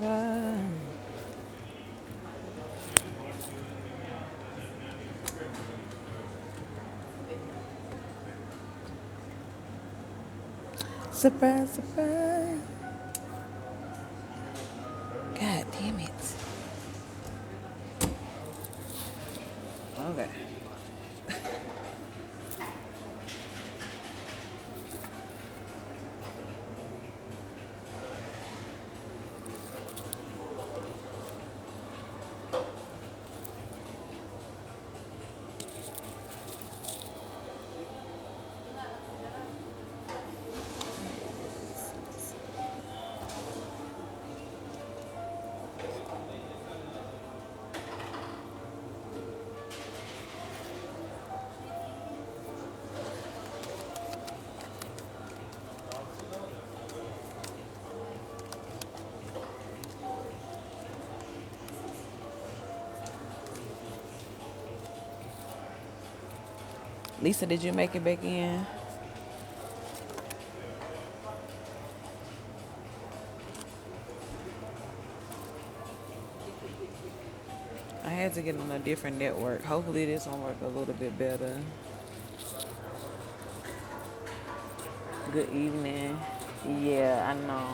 God. Surprise, surprise. God damn it. Okay. Lisa, did you make it back in? I had to get on a different network. Hopefully this one work a little bit better. Good evening. Yeah, I know.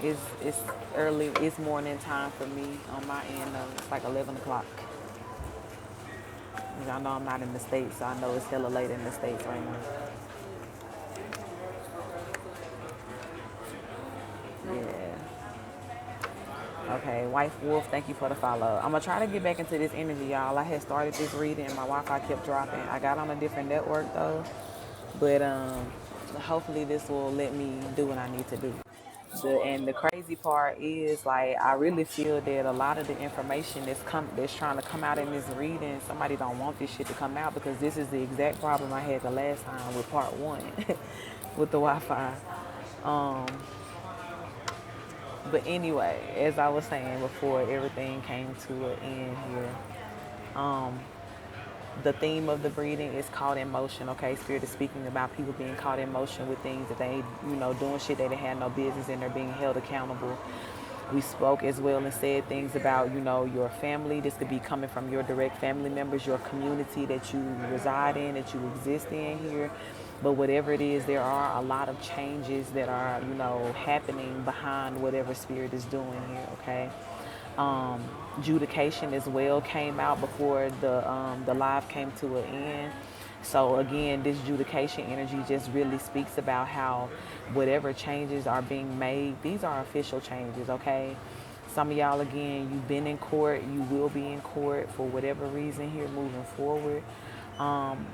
It's early. It's morning time for me on my end. It's like 11 o'clock. I know I'm not in the States, so I know it's hella late in the States right now. Yeah. Okay, Wife Wolf, thank you for the follow. I'm gonna try to get back into this energy, y'all. I had started this reading and my Wi-Fi kept dropping. I got on a different network though, but hopefully this will let me do what I need to do. And the crazy part is like I really feel that a lot of the information that's trying to come out in this reading, somebody don't want this shit to come out because this is the exact problem I had the last time with part one with the Wi-Fi. Um, but anyway, as I was saying before, everything came to an end here. Um, the theme of the breeding is caught in motion. Okay, Spirit is speaking about people being caught in motion with things that they, doing shit that they had no business in. They're being held accountable. We spoke as well and said things about, your family. This could be coming from your direct family members, your community that you reside in, that you exist in here. But whatever it is, there are a lot of changes that are, happening behind whatever Spirit is doing here. Okay. um, Judication as well came out before the live came to an end. So again, this judication energy just really speaks about how whatever changes are being made, these are official changes, okay? Some of y'all, again, you've been in court, you will be in court for whatever reason here moving forward. Um,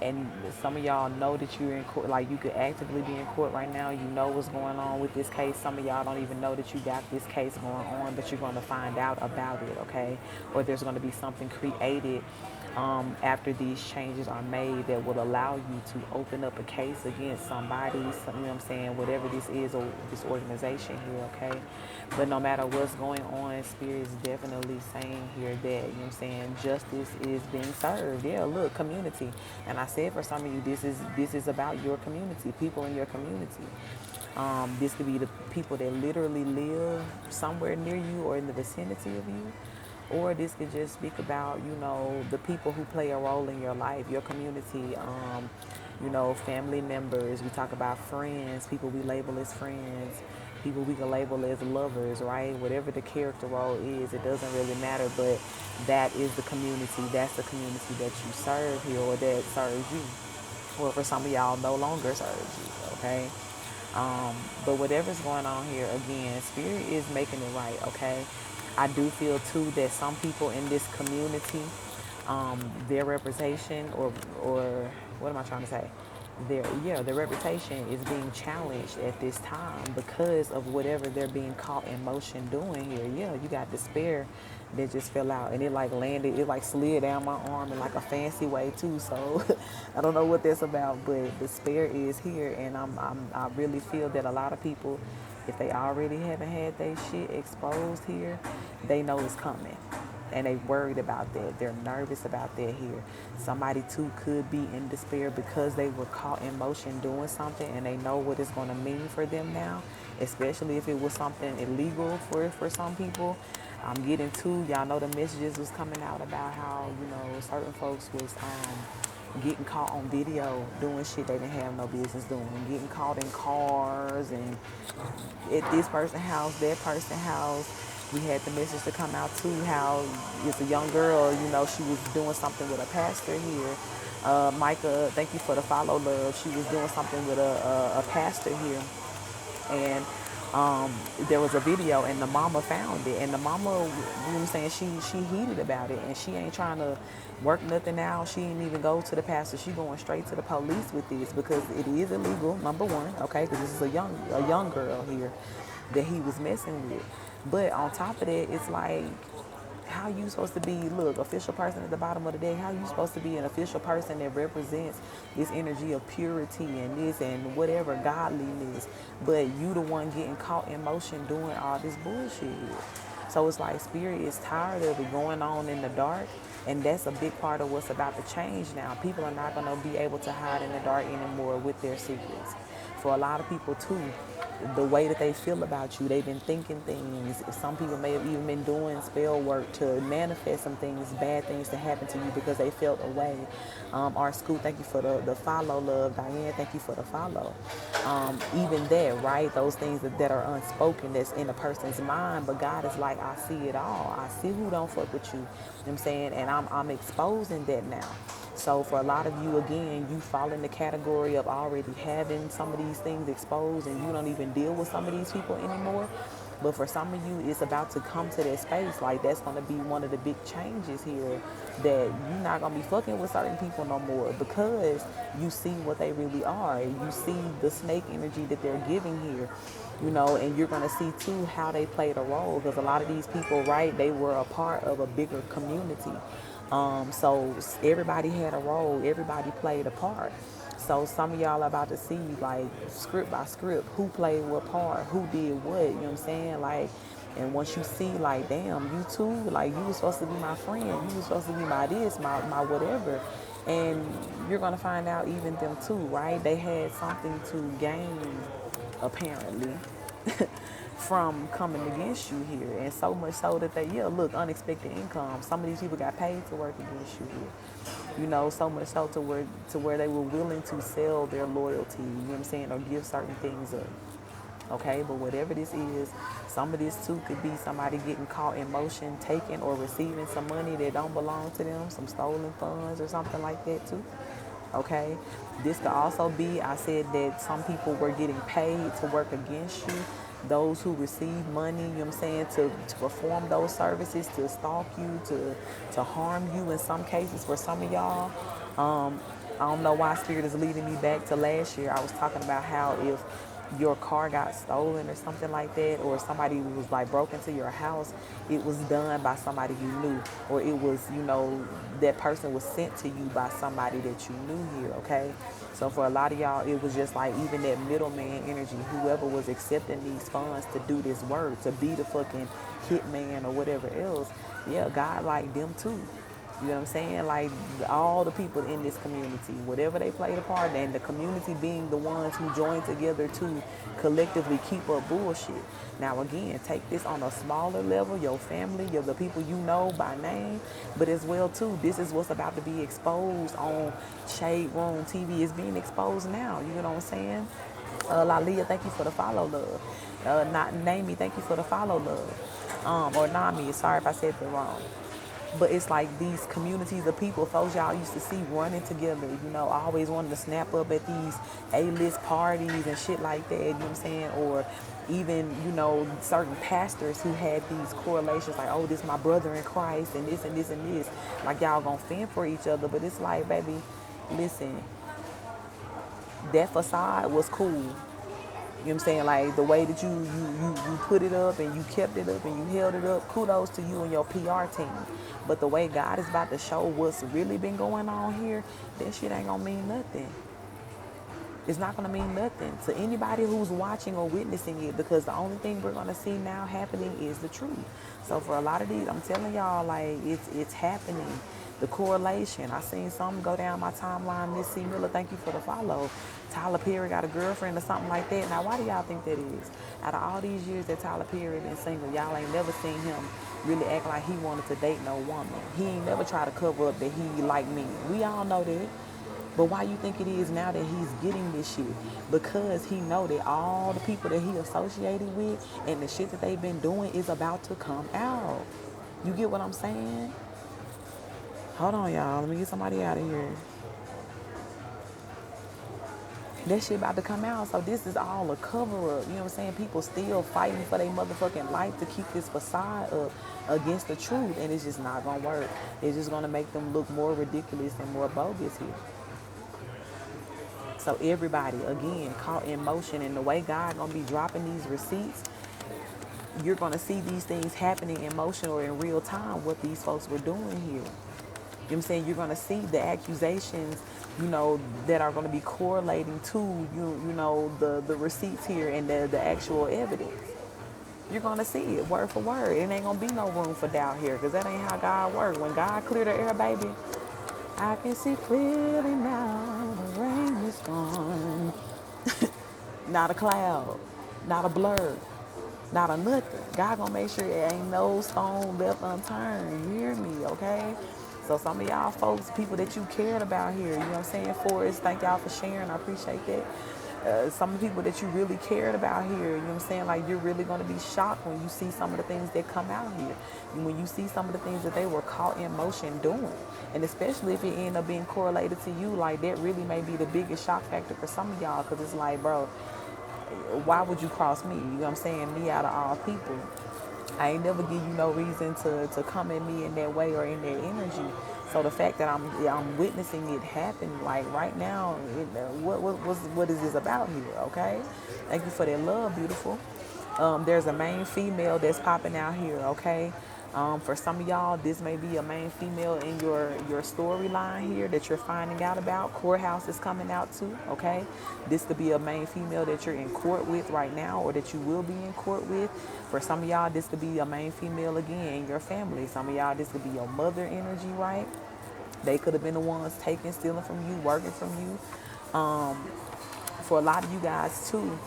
and some of y'all know that you're in court, like you could actively be in court right now. You know what's going on with this case. Some of y'all don't even know that you got this case going on, but you're going to find out about it, okay? Or there's going to be something created after these changes are made that will allow you to open up a case against somebody, you know what I'm saying, whatever this is or this organization here, okay? But no matter what's going on, Spirit is definitely saying here that, you know what I'm saying, justice is being served. Yeah, look, community. And I said for some of you, this is about your community, people in your community. This could be the people that literally live somewhere near you or in the vicinity of you. Or this could just speak about, the people who play a role in your life, your community, family members. We talk about friends, people we label as friends, people we can label as lovers, right? Whatever the character role is, it doesn't really matter, but that is the community. That's the community that you serve here or that serves you. Or for some of y'all, no longer serves you, okay? But whatever's going on here, again, Spirit is making it right, okay? I do feel too that some people in this community, their reputation or what am I trying to say? Their reputation is being challenged at this time because of whatever they're being caught in motion doing here. Yeah, you got despair that just fell out and it like landed, it like slid down my arm in like a fancy way too. So I don't know what that's about, but despair is here, and I really feel that a lot of people, if they already haven't had their shit exposed here, they know it's coming. And they worried about that. They're nervous about that here. Somebody too could be in despair because they were caught in motion doing something and they know what it's going to mean for them now, especially if it was something illegal for some people. I'm getting to, y'all know the messages was coming out about how, certain folks was getting caught on video doing shit they didn't have no business doing, getting caught in cars and at this person's house, that person's house. We had the message to come out too, how it's a young girl, she was doing something with a pastor here. Micah, thank you for the follow, love. She was doing something with a pastor here. And there was a video and the mama found it. And the mama, you know what I'm saying, she heated about it. And she ain't trying to work nothing out. She ain't even go to the pastor. She going straight to the police with this because it is illegal, number one, okay? Because this is a young girl here that he was messing with. But on top of that, it's like, how you supposed to be, look, official person at the bottom of the day, how you supposed to be an official person that represents this energy of purity and this and whatever godliness, but you the one getting caught in motion doing all this bullshit. So it's like spirit is tired of it going on in the dark, and that's a big part of what's about to change now. People are not going to be able to hide in the dark anymore with their secrets. For a lot of people too, the way that they feel about you, they've been thinking things. Some people may have even been doing spell work to manifest some things, bad things to happen to you because they felt away. Our school, thank you for the follow, love. Diane, thank you for the follow. Even that, right? Those things that are unspoken, that's in a person's mind, but God is like, I see it all. I see who don't fuck with you. You know what I'm saying? And I'm exposing that now. So for a lot of you, again, you fall in the category of already having some of these things exposed and you don't even deal with some of these people anymore. But for some of you, it's about to come to that space. Like, that's going to be one of the big changes here, that you're not going to be fucking with certain people no more because you see what they really are. You see the snake energy that they're giving here, and you're going to see too how they played a role, because a lot of these people, right, they were a part of a bigger community. So everybody had a role, everybody played a part. So some of y'all are about to see, like, script by script, who played what part, who did what, you know what I'm saying? Like, and once you see, like, damn, you too, like, you were supposed to be my friend, you were supposed to be my this, my whatever. And you're going to find out even them too, right? They had something to gain, apparently, from coming against you here. And so much so that they, look, unexpected income. Some of these people got paid to work against you here. So much so to where they were willing to sell their loyalty, you know what I'm saying, or give certain things up. Okay, but whatever this is, some of this too could be somebody getting caught in motion, taking or receiving some money that don't belong to them, some stolen funds or something like that too. Okay, this could also be, I said that some people were getting paid to work against you. Those who receive money, you know what I'm saying, to perform those services, to stalk you, to harm you in some cases for some of y'all. I don't know why Spirit is leading me back to last year. I was talking about how if your car got stolen or something like that, or somebody was like broke into your house, it was done by somebody you knew, or it was, that person was sent to you by somebody that you knew here, okay? So for a lot of y'all, it was just like even that middleman energy, whoever was accepting these funds to do this work, to be the fucking hitman or whatever else, God liked them too. You know what I'm saying? Like, all the people in this community, whatever they played a part in, the community being the ones who joined together to collectively keep up bullshit. Now, again, take this on a smaller level, your family, the people you know by name, but as well, too, this is what's about to be exposed on Shade Room TV. It's being exposed now, you know what I'm saying? Lalia, thank you for the follow, love. Not Namie, thank you for the follow, love. Or Nami, sorry if I said that wrong. But it's like these communities of people, folks y'all used to see running together, always wanted to snap up at these A-list parties and shit like that, you know what I'm saying? Or even, certain pastors who had these correlations like, oh, this my brother in Christ and this and this and this. Like, y'all gonna fend for each other. But it's like, baby, listen, that facade was cool. You know what I'm saying? Like, the way that you put it up and you kept it up and you held it up, kudos to you and your PR team. But the way God is about to show what's really been going on here, that shit ain't gonna mean nothing. It's not going to mean nothing to anybody who's watching or witnessing it, because the only thing we're going to see now happening is the truth. So for a lot of these, I'm telling y'all, like, it's happening. The correlation. I seen something go down my timeline. Miss C. Miller, thank you for the follow. Tyler Perry got a girlfriend or something like that. Now, why do y'all think that is? Out of all these years that Tyler Perry been single, y'all ain't never seen him really act like he wanted to date no woman. He ain't never tried to cover up that he liked men. We all know that. But why you think it is now that he's getting this shit? Because he know that all the people that he associated with and the shit that they've been doing is about to come out. You get what I'm saying? Hold on, y'all. Let me get somebody out of here. That shit about to come out. So this is all a cover up. You know what I'm saying? People still fighting for their motherfucking life to keep this facade up against the truth. And it's just not going to work. It's just going to make them look more ridiculous and more bogus here. So everybody, again, caught in motion. And the way God going to be dropping these receipts, you're going to see these things happening in motion or in real time, what these folks were doing here. You know what I'm saying? You're going to see the accusations, that are going to be correlating to, the receipts here and the actual evidence. You're going to see it word for word. It ain't going to be no room for doubt here, because that ain't how God works. When God cleared the air, baby, I can see clearly now, the rain is gone. Not a cloud, not a blur, not a nothing. God gonna make sure there ain't no stone left unturned. You hear me, okay? So some of y'all folks, people that you cared about here, you know what I'm saying? Forrest, thank y'all for sharing. I appreciate that. Some of the people that you really cared about here, you know what I'm saying? Like, you're really going to be shocked when you see some of the things that come out here. And when you see some of the things that they were caught in motion doing. And especially if it end up being correlated to you, like, that really may be the biggest shock factor for some of y'all. Because it's like, bro, why would you cross me? You know what I'm saying? Me out of all people. I ain't never give you no reason to come at me in that way or in that energy. So the fact that I'm witnessing it happen, like right now, what is this about here? Okay, thank you for that love, beautiful. There's a main female that's popping out here. Okay, for some of y'all, this may be a main female in your storyline here that you're finding out about. Courthouse is coming out too, okay? This could be a main female that you're in court with right now, or that you will be in court with. For some of y'all, this could be a main female again in your family. Some of y'all, this could be your mother energy, right? They could have been the ones taking, stealing from you, working from you. For a lot of you guys too,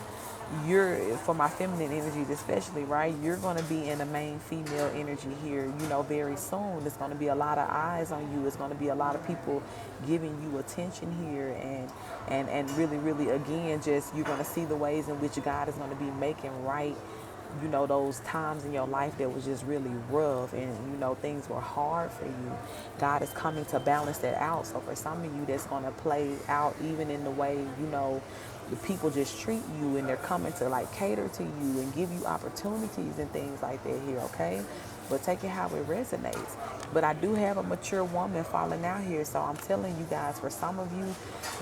for my feminine energies especially, right? You're going to be in a main female energy here, very soon. There's going to be a lot of eyes on you. It's going to be a lot of people giving you attention here, and really, really, again, just you're going to see the ways in which God is going to be making right, those times in your life that was just really rough and, things were hard for you. God is coming to balance that out. So for some of you, that's going to play out even in the way, the people just treat you, and they're coming to like cater to you and give you opportunities and things like that here, okay? But take it how it resonates. But I do have a mature woman falling out here. So I'm telling you guys, for some of you,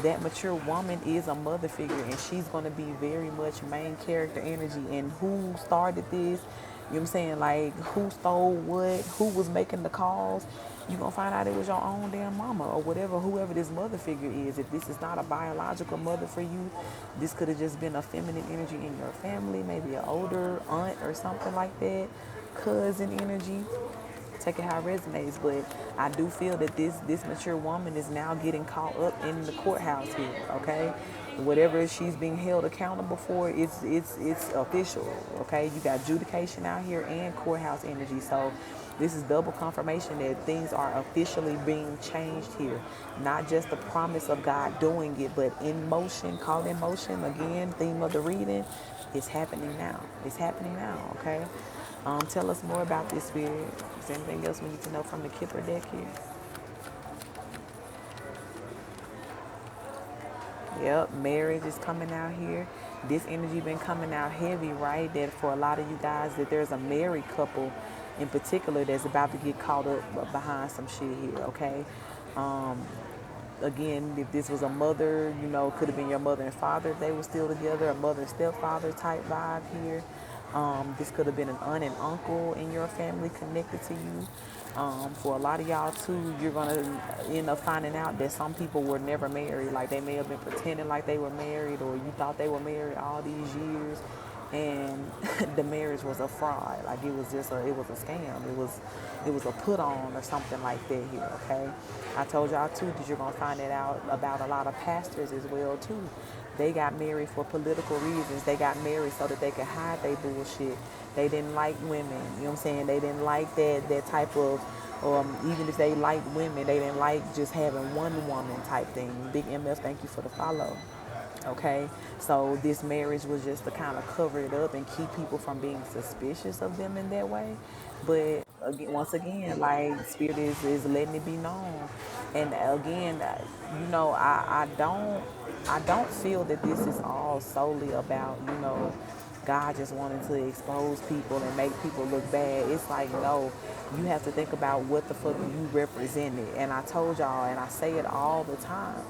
that mature woman is a mother figure, and she's going to be very much main character energy. And who started this, you know what I'm saying? Like, who stole what, who was making the calls. You're going to find out it was your own damn mama or whatever, whoever this mother figure is. If this is not a biological mother for you, this could have just been a feminine energy in your family, maybe an older aunt or something like that, cousin energy. Take it how it resonates. But I do feel that this mature woman is now getting caught up in the courthouse here, okay? Whatever she's being held accountable for, it's official, okay? You got adjudication out here and courthouse energy. So this is double confirmation that things are officially being changed here. Not just the promise of God doing it, but in motion, called in motion. Again, theme of the reading, it's happening now. It's happening now, okay? Tell us more about this, Spirit. Is there anything else we need to know from the Kipper deck here? Yep, marriage is coming out here. This energy been coming out heavy, right? That for a lot of you guys, that there's a married couple in particular that's about to get caught up behind some shit here, okay? Again, if this was a mother, could have been your mother and father if they were still together, a mother and stepfather type vibe here. This could have been an aunt and uncle in your family connected to you. For a lot of y'all too, you're gonna end up finding out that some people were never married. Like they may have been pretending like they were married, or you thought they were married all these years, and the marriage was a fraud. Like it was a scam. It was a put on or something like that here. Okay, I told y'all too that you're gonna find it out about a lot of pastors as well too. They got married for political reasons. They got married so that they could hide their bullshit. They didn't like women. You know what I'm saying? They didn't like that type of, even if they liked women, they didn't like just having one woman type thing. Big MF, thank you for the follow. Okay, so this marriage was just to kind of cover it up and keep people from being suspicious of them in that way. But again, once again, like Spirit is letting it be known. And again, I don't feel that this is all solely about, God just wanting to expose people and make people look bad. It's like, no, you have to think about what the fuck you represented. And I told y'all, and I say it all the time,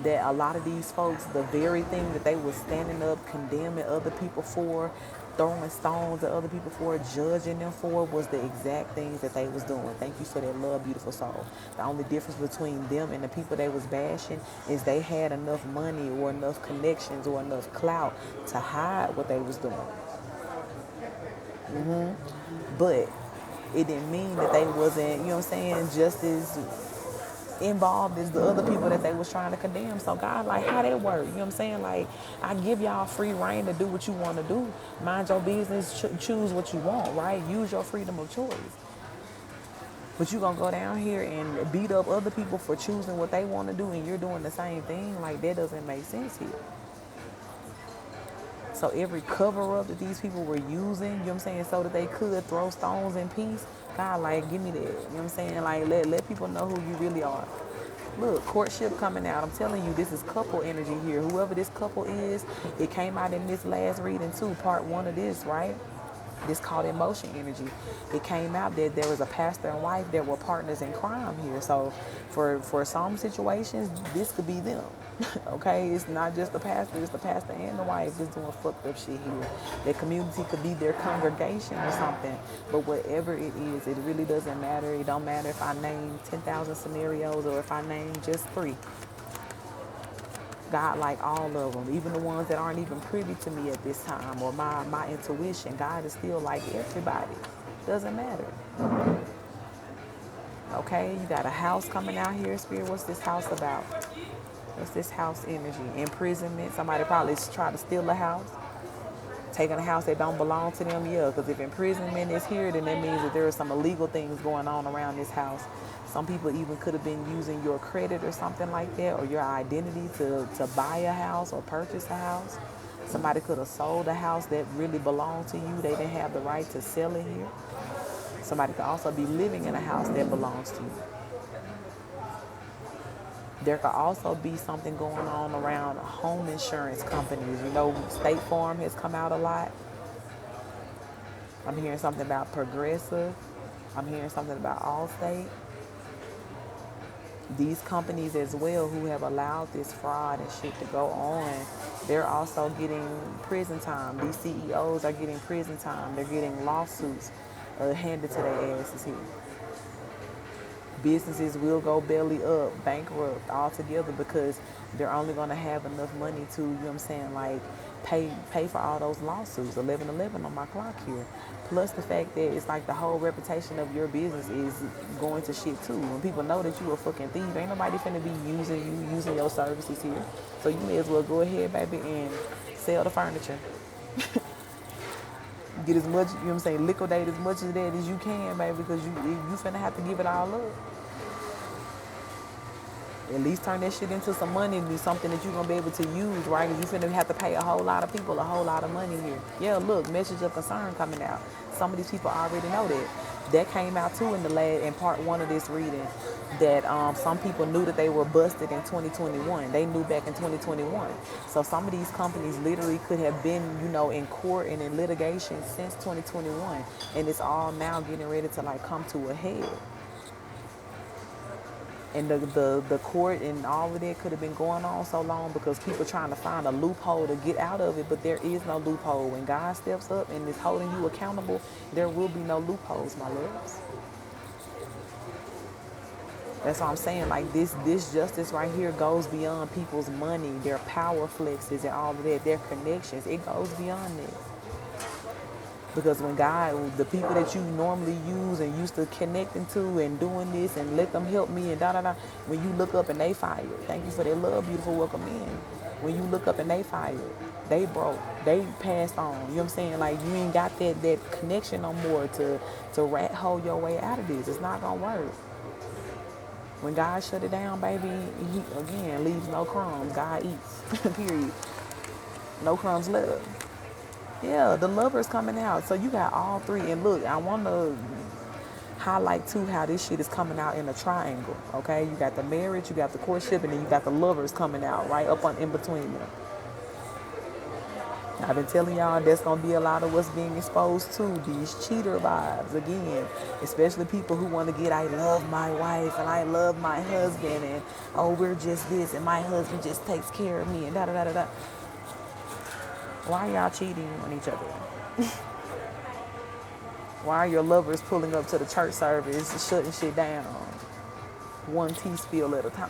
that a lot of these folks, the very thing that they was standing up condemning other people for, throwing stones at other people for, judging them for, was the exact things that they was doing. Thank you for that love, beautiful soul. The only difference between them and the people they was bashing is they had enough money or enough connections or enough clout to hide what they was doing. But it didn't mean that they wasn't, you know what I'm saying, just as involved as the other people that they was trying to condemn. So God, like, how that work? You know what I'm saying? Like, I give y'all free reign to do what you want to do. Mind your business, choose what you want, right? Use your freedom of choice. But you gonna go down here and beat up other people for choosing what they want to do, and you're doing the same thing? Like, that doesn't make sense here. So every cover up that these people were using, you know what I'm saying, so that they could throw stones in peace, God, like, give me that. You know what I'm saying? Like, let people know who you really are. Look, courtship coming out. I'm telling you, this is couple energy here. Whoever this couple is, it came out in this last reading too, part 1 of this, right? This called emotion energy. It came out that there was a pastor and wife that were partners in crime here. So for some situations, this could be them. Okay, it's not just the pastor, it's the pastor and the wife that's doing fucked up shit here. Their community could be their congregation or something. But whatever it is, it really doesn't matter. It don't matter if I name 10,000 scenarios or if I name just 3. God like all of them, even the ones that aren't even privy to me at this time or my intuition. God is still like everybody. Doesn't matter. Okay, you got a house coming out here, Spirit. What's this house about? What's this house energy? Imprisonment. Somebody probably try to steal a house. Taking a house that don't belong to them, yeah, because if imprisonment is here, then that means that there are some illegal things going on around this house. Some people even could have been using your credit or something like that, or your identity to buy a house or purchase a house. Somebody could have sold a house that really belonged to you. They didn't have the right to sell it here. Somebody could also be living in a house that belongs to you. There could also be something going on around home insurance companies. You know, State Farm has come out a lot. I'm hearing something about Progressive. I'm hearing something about Allstate. These companies as well who have allowed this fraud and shit to go on, they're also getting prison time. These CEOs are getting prison time. They're getting lawsuits handed to their asses here. Businesses will go belly up, bankrupt altogether because they're only going to have enough money to, you know what I'm saying, like pay for all those lawsuits. 1111 on my clock here. Plus the fact that it's like the whole reputation of your business is going to shit too. When people know that you a fucking thief, ain't nobody finna be using your services here. So you may as well go ahead, baby, and sell the furniture. Get as much, you know what I'm saying, liquidate as much of that as you can, baby, because you finna have to give it all up. At least turn that shit into some money and be something that you're going to be able to use, right? Because you finna have to pay a whole lot of people a whole lot of money here. Yeah, look, message of concern coming out. Some of these people already know that. That came out too in part 1 of this reading, that some people knew that they were busted in 2021. They knew back in 2021. So some of these companies literally could have been, in court and in litigation since 2021. And it's all now getting ready to like come to a head. And the court and all of that could have been going on so long because people trying to find a loophole to get out of it, but there is no loophole. When God steps up and is holding you accountable, there will be no loopholes, my loves. That's what I'm saying. Like this justice right here goes beyond people's money, their power flexes and all of that, their connections. It goes beyond that. Because when God, the people that you normally use and used to connecting to and doing this and let them help me and da da da, when you look up and they fired, thank you for their love, beautiful, welcome in. When you look up and they fired, they broke, they passed on. You know what I'm saying? Like you ain't got that connection no more to rat hole your way out of this. It's not gonna work. When God shut it down, baby, he again leaves no crumbs. God eats. Period. No crumbs left. Yeah, the lover's coming out. So you got all three. And look, I want to highlight too how this shit is coming out in a triangle. Okay, you got the marriage, you got the courtship, and then you got the lovers coming out right up on in between them. I've been telling y'all there's gonna be a lot of what's being exposed to, these cheater vibes again, especially people who want to get I love my wife and I love my husband and oh we're just this and my husband just takes care of me and da da da da da. Why are y'all cheating on each other? Why are your lovers pulling up to the church service and shutting shit down one tea spill at a time?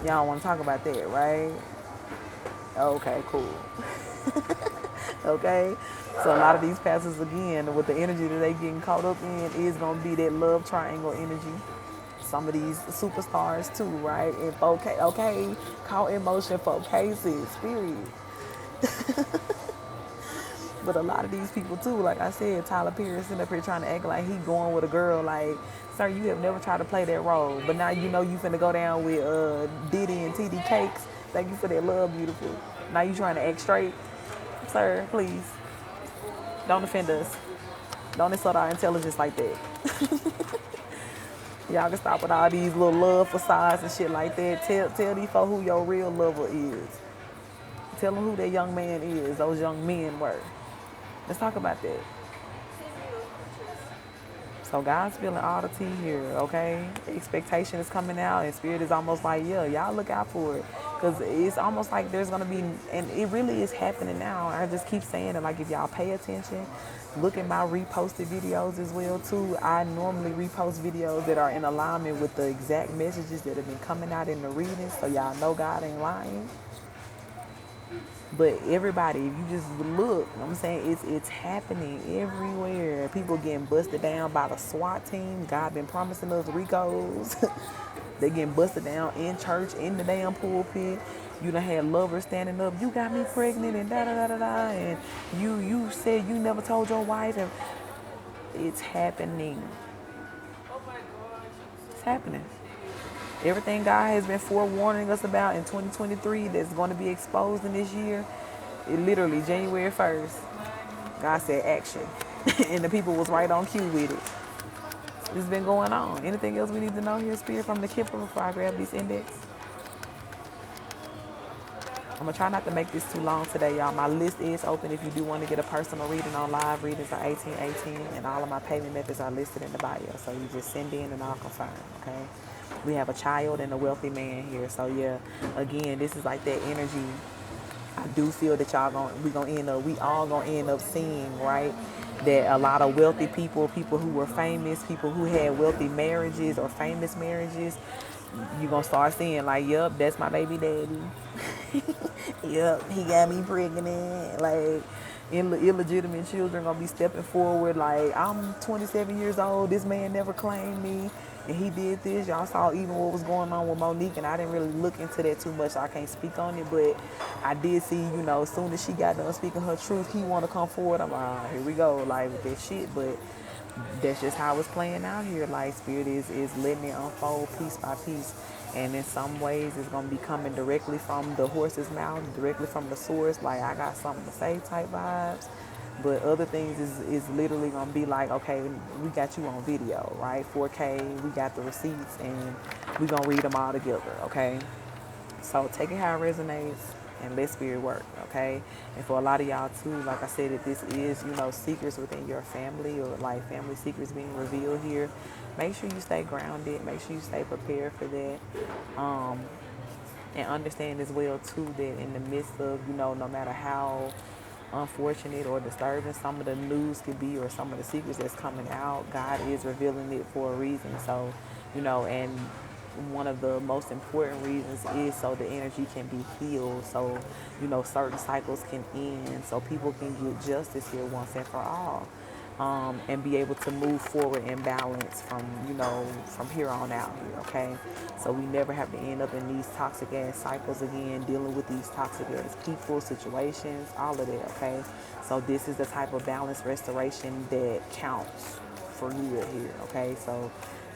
Y'all want to talk about that, right? Okay, cool. Okay, so a lot of these pastors again with the energy that they getting caught up in is gonna be that love triangle energy. Some of these superstars too, right? In 4K, okay, caught in motion for cases, period. But a lot of these people too, like I said, Tyler Perry sitting up here trying to act like he going with a girl. Like, sir, you have never tried to play that role, but now you know you finna go down with Diddy and TD Cakes. Thank you for that love, beautiful. Now you trying to act straight, sir? Please, don't offend us. Don't insult our intelligence like that. Y'all can stop with all these little love facades and shit like that. Tell these folks who your real lover is. Tell them who that young man is. Those young men were. Let's talk about that. So God's feeling all the tea here, okay? Expectation is coming out and spirit is almost like, yeah, y'all look out for it. Because it's almost like there's going to be, and it really is happening now. I just keep saying it, like if y'all pay attention, look at my reposted videos as well too. I normally repost videos that are in alignment with the exact messages that have been coming out in the readings. So y'all know God ain't lying. But everybody, if you just look, I'm saying it's happening everywhere. People getting busted down by the SWAT team. God been promising us Ricos. They getting busted down in church, in the damn pulpit. You done had lovers standing up. You got me pregnant and da da da da da. And you said you never told your wife. And it's happening. It's happening. Everything God has been forewarning us about in 2023 that's going to be exposed in this year, it literally January 1st, God said action. And the people was right on cue with it. It's been going on. Anything else we need to know here, Spirit, from the Kipper before I grab this index? I'm going to try not to make this too long today, y'all. My list is open if you do want to get a personal reading on live. Readings are 1818, and all of my payment methods are listed in the bio. So you just send in and I'll confirm, okay? We have a child and a wealthy man here. So yeah, again, this is like that energy. I do feel that we all gonna end up seeing, right, that a lot of wealthy people who were famous, people who had wealthy marriages or famous marriages, you're gonna start seeing like, yep, that's my baby daddy. Yep, he got me pregnant. Like, illegitimate children gonna be stepping forward like, I'm 27 years old, this man never claimed me and he did this. Y'all saw even what was going on with Monique, and I didn't really look into that too much, so I can't speak on it, but I did see, as soon as she got done speaking her truth, he want to come forward. I'm like, here we go, like with that shit. But that's just how it's playing out here. Like, Spirit is letting it unfold piece by piece. And in some ways, it's going to be coming directly from the horse's mouth, directly from the source. Like, I got something to say type vibes. But other things is literally going to be like, okay, we got you on video, right? 4K, we got the receipts, and we going to read them all together, okay? So take it how it resonates. and let spirit work, okay? And for a lot of y'all too, like I said, if this is, secrets within your family or like family secrets being revealed here, make sure you stay grounded. Make sure you stay prepared for that. Um, and understand as well too that in the midst of, no matter how unfortunate or disturbing some of the news could be or some of the secrets that's coming out, God is revealing it for a reason. So, and one of the most important reasons is so the energy can be healed, so certain cycles can end, so people can get justice here once and for all, and be able to move forward in balance from from here on out here. Okay, so we never have to end up in these toxic ass cycles again, dealing with these toxic ass people, situations, all of that. Okay, so this is the type of balance restoration that counts for good here. Okay, so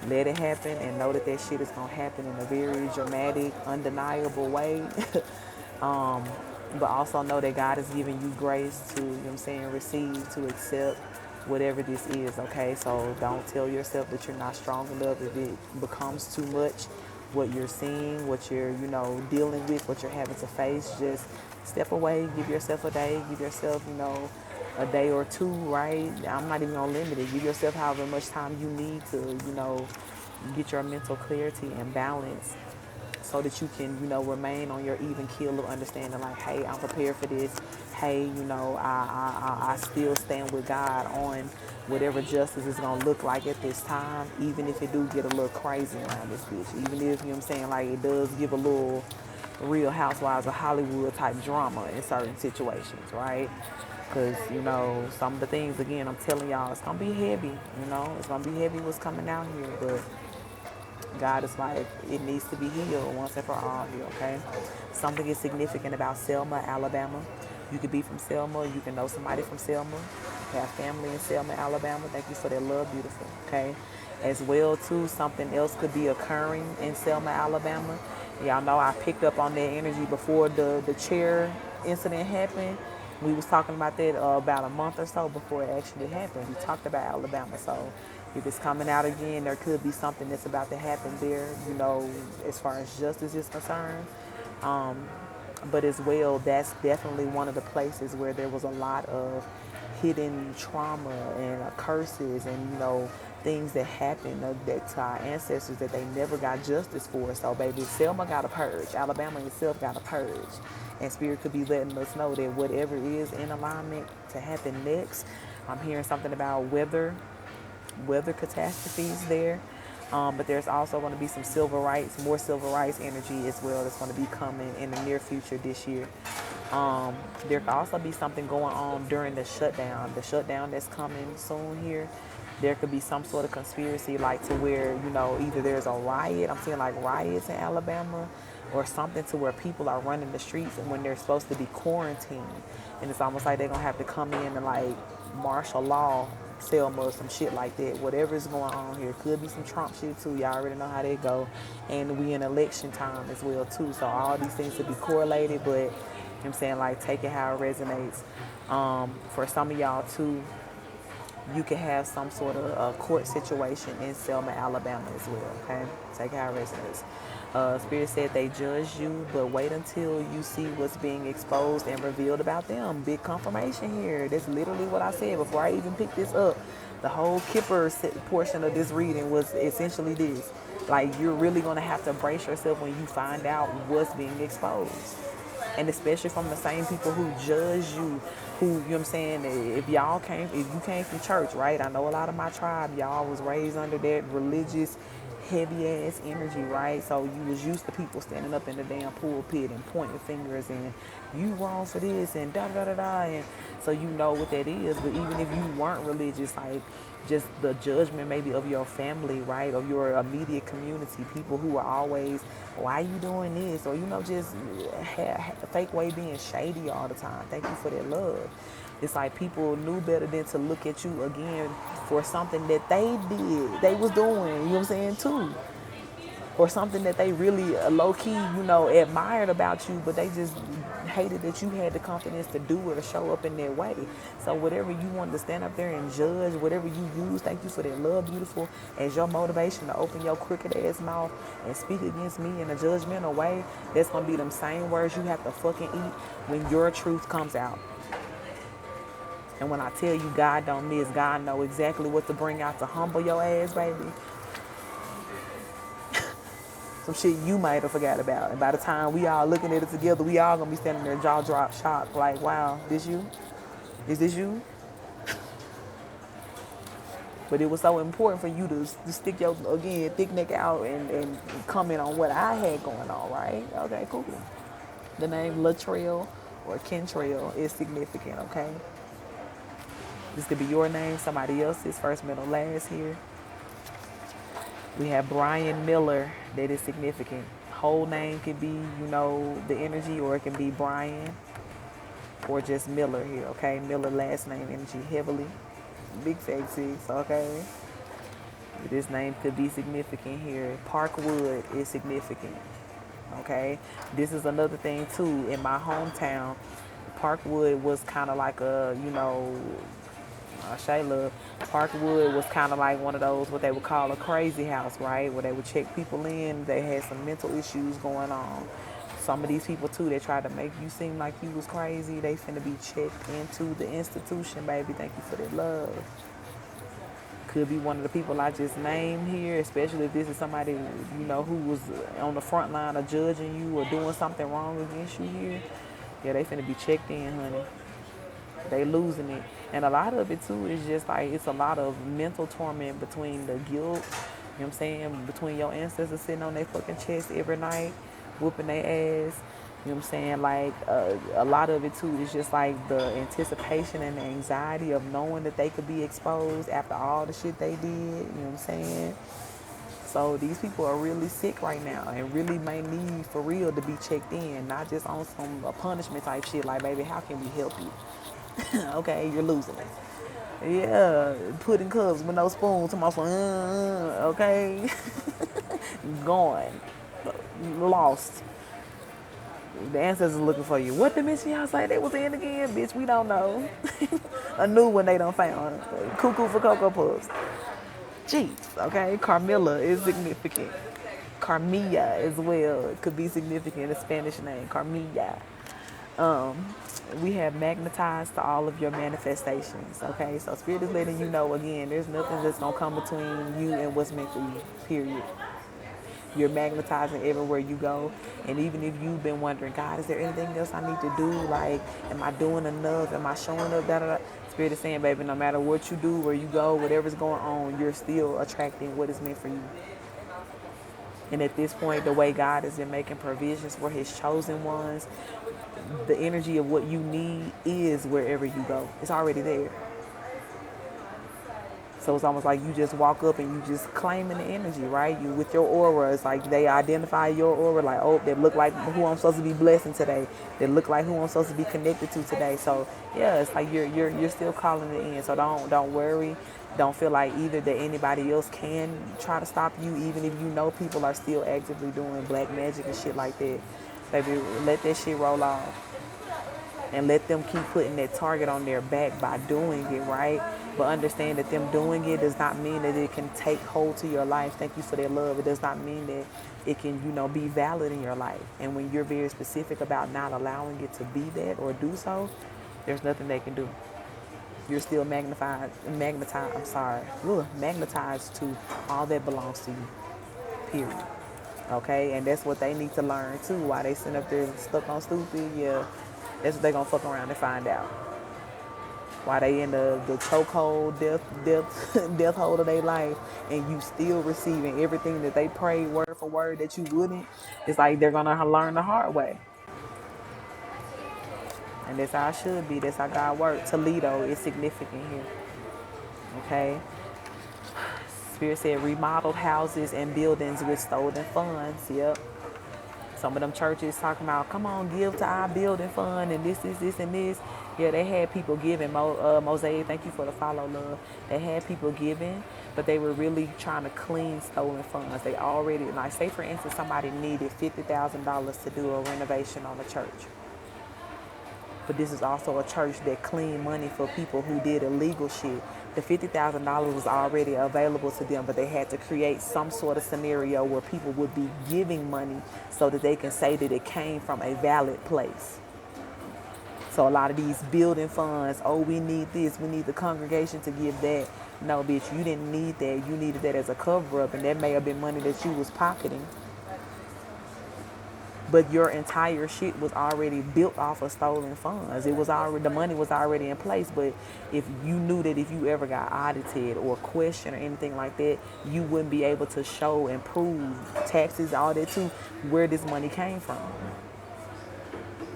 let it happen and know that that shit is gonna happen in a very dramatic, undeniable way. um, but also know that God is giving you grace to, receive, to accept whatever this is, okay? So don't tell yourself that you're not strong enough if it becomes too much. What you're seeing, what you're, dealing with, what you're having to face, just step away, give yourself a day, give yourself, a day or two, right? I'm not even gonna limit it. Give yourself however much time you need to, get your mental clarity and balance so that you can, remain on your even keel of understanding, like, hey, I'm prepared for this. Hey, I still stand with God on whatever justice is gonna look like at this time, even if it do get a little crazy around this bitch. Even if, like it does give a little Real Housewives of Hollywood type drama in certain situations, right? Because, some of the things, again, I'm telling y'all, it's going to be heavy, it's going to be heavy what's coming out here, but God is like, it needs to be healed once and for all here, okay? Something is significant about Selma, Alabama. You could be from Selma. You can know somebody from Selma. Have family in Selma, Alabama. Thank you for that love, beautiful, okay? As well, too, something else could be occurring in Selma, Alabama. Y'all know I picked up on that energy before the chair incident happened. We was talking about that about a month or so before it actually happened. We talked about Alabama, so if it's coming out again, there could be something that's about to happen there, as far as justice is concerned. But as well, that's definitely one of the places where there was a lot of hidden trauma and curses and, things that happened that to our ancestors that they never got justice for. So, baby, Selma got a purge. Alabama itself got a purge. And Spirit could be letting us know that whatever is in alignment to happen next, I'm hearing something about weather catastrophes there. But there's also going to be some more civil rights energy as well that's going to be coming in the near future this year. There could also be something going on during the shutdown that's coming soon here. There could be some sort of conspiracy like to where, either there's a riot, I'm seeing like riots in Alabama, or something to where people are running the streets and when they're supposed to be quarantined. And it's almost like they're going to have to come in and like martial law Selma or some shit like that. Whatever's going on here. Could be some Trump shit too. Y'all already know how they go. And we in election time as well too. So all these things could be correlated, but I'm saying, like, take it how it resonates. For some of y'all too, you can have some sort of court situation in Selma, Alabama as well, okay? Take it how it resonates. Spirit said they judge you, but wait until you see what's being exposed and revealed about them. Big confirmation here. That's literally what I said before I even picked this up. The whole Kippur portion of this reading was essentially this. Like, you're really going to have to brace yourself when you find out what's being exposed. And especially from the same people who judge you, if you came from church, right? I know a lot of my tribe, y'all was raised under that religious, heavy ass energy, right? So you was used to people standing up in the damn pulpit and pointing fingers and you wrong for this and da da da da, and so you know what that is. But even if you weren't religious, like, just the judgment maybe of your family, right, of your immediate community, people who are always, why you doing this, or just fake way being shady all the time. Thank you for that love. It's like people knew better than to look at you again for something that they was doing, you know what I'm saying, too. Or something that they really low-key, admired about you, but they just hated that you had the confidence to do it or show up in that way. So whatever you wanted to stand up there and judge, whatever you use, thank you for that love, beautiful, as your motivation to open your crooked ass mouth and speak against me in a judgmental way. That's going to be them same words you have to fucking eat when your truth comes out. And when I tell you God don't miss, God know exactly what to bring out to humble your ass, baby. Some shit you might have forgot about. And by the time we all looking at it together, we all gonna be standing there jaw drop shocked like, wow, this you? Is this you? But it was so important for you to stick your, again, thick neck out and comment on what I had going on, right? Okay, cool. The name Latrell or Kentrell is significant, okay? This could be your name, somebody else's, first, middle, last here. We have Brian Miller, that is significant. Whole name could be, the energy, or it can be Brian or just Miller here, okay? Miller, last name, energy, heavily. Big fake 6, okay? This name could be significant here. Parkwood is significant, okay? This is another thing, too. In my hometown, Parkwood was kind of like a, Shayla, Parkwood was kind of like one of those, what they would call a crazy house, right? Where they would check people in. They had some mental issues going on. Some of these people, too, they tried to make you seem like you was crazy. They finna be checked into the institution, baby. Thank you for that love. Could be one of the people I just named here, especially if this is somebody, who was on the front line of judging you or doing something wrong against you here. Yeah, they finna be checked in, honey. They losing it. And a lot of it, too, is just like, it's a lot of mental torment between the guilt, you know what I'm saying, between your ancestors sitting on their fucking chest every night, whooping their ass. You know what I'm saying? Like, a lot of it, too, is just like the anticipation and the anxiety of knowing that they could be exposed after all the shit they did. You know what I'm saying? So these people are really sick right now and really may need, for real, to be checked in, not just on some punishment type shit like, baby, how can we help you? Okay, you're losing it. Yeah, pudding cups with no spoon to my phone. Okay, gone, lost. The ancestors looking for you. What dimension y'all say they was in again? Bitch, we don't know. A new one they don't found. Cuckoo for Cocoa Puffs. Jeez, okay. Carmilla is significant. Carmilla as well. It could be significant. A Spanish name. Carmilla. We have magnetized to all of your manifestations, okay? So Spirit is letting you know, again, there's nothing that's going to come between you and what's meant for you, period. You're magnetizing everywhere you go. And even if you've been wondering, God, is there anything else I need to do? Like, am I doing enough? Am I showing up? Spirit is saying, baby, no matter what you do, where you go, whatever's going on, you're still attracting what is meant for you. And at this point, the way God has been making provisions for his chosen ones, the energy of what you need is wherever you go. It's already there. So it's almost like you just walk up and you just claiming the energy, right? You with your aura, it's like they identify your aura, like, oh, they look like who I'm supposed to be blessing today. They look like who I'm supposed to be connected to today. So yeah, it's like you're still calling it in. So don't worry. Don't feel like either that anybody else can try to stop you, even if you know people are still actively doing black magic and shit like that. Baby, let that shit roll off. And let them keep putting that target on their back by doing it, right? But understand that them doing it does not mean that it can take hold to your life. Thank you for their love. It does not mean that it can, be valid in your life. And when you're very specific about not allowing it to be that or do so, there's nothing they can do. You're still magnetized to all that belongs to you, period. Okay? And that's what they need to learn, too. Why they sitting up there stuck on stupid, yeah. That's what they're going to fuck around and find out. Why they in the chokehold, death hold of their life, and you still receiving everything that they prayed word for word that you wouldn't. It's like they're going to learn the hard way. And that's how it should be. That's how God works. Toledo is significant here. Okay? Spirit said remodeled houses and buildings with stolen funds. Yep. Some of them churches talking about, come on, give to our building fund and this, and this. Yeah, they had people giving. Mosaic, thank you for the follow, love. They had people giving, but they were really trying to clean stolen funds. They already, like, say for instance, somebody needed $50,000 to do a renovation on a church. but this is also a church that cleaned money for people who did illegal shit. The $50,000 was already available to them, but they had to create some sort of scenario where people would be giving money so that they can say that it came from a valid place. So a lot of these building funds, oh, we need this, we need the congregation to give that. No, bitch, you didn't need that. You needed that as a cover-up, and that may have been money that you was pocketing. But your entire shit was already built off of stolen funds. It was already, the money was already in place. But if you knew that if you ever got audited or questioned or anything like that, you wouldn't be able to show and prove taxes, all that too, where this money came from.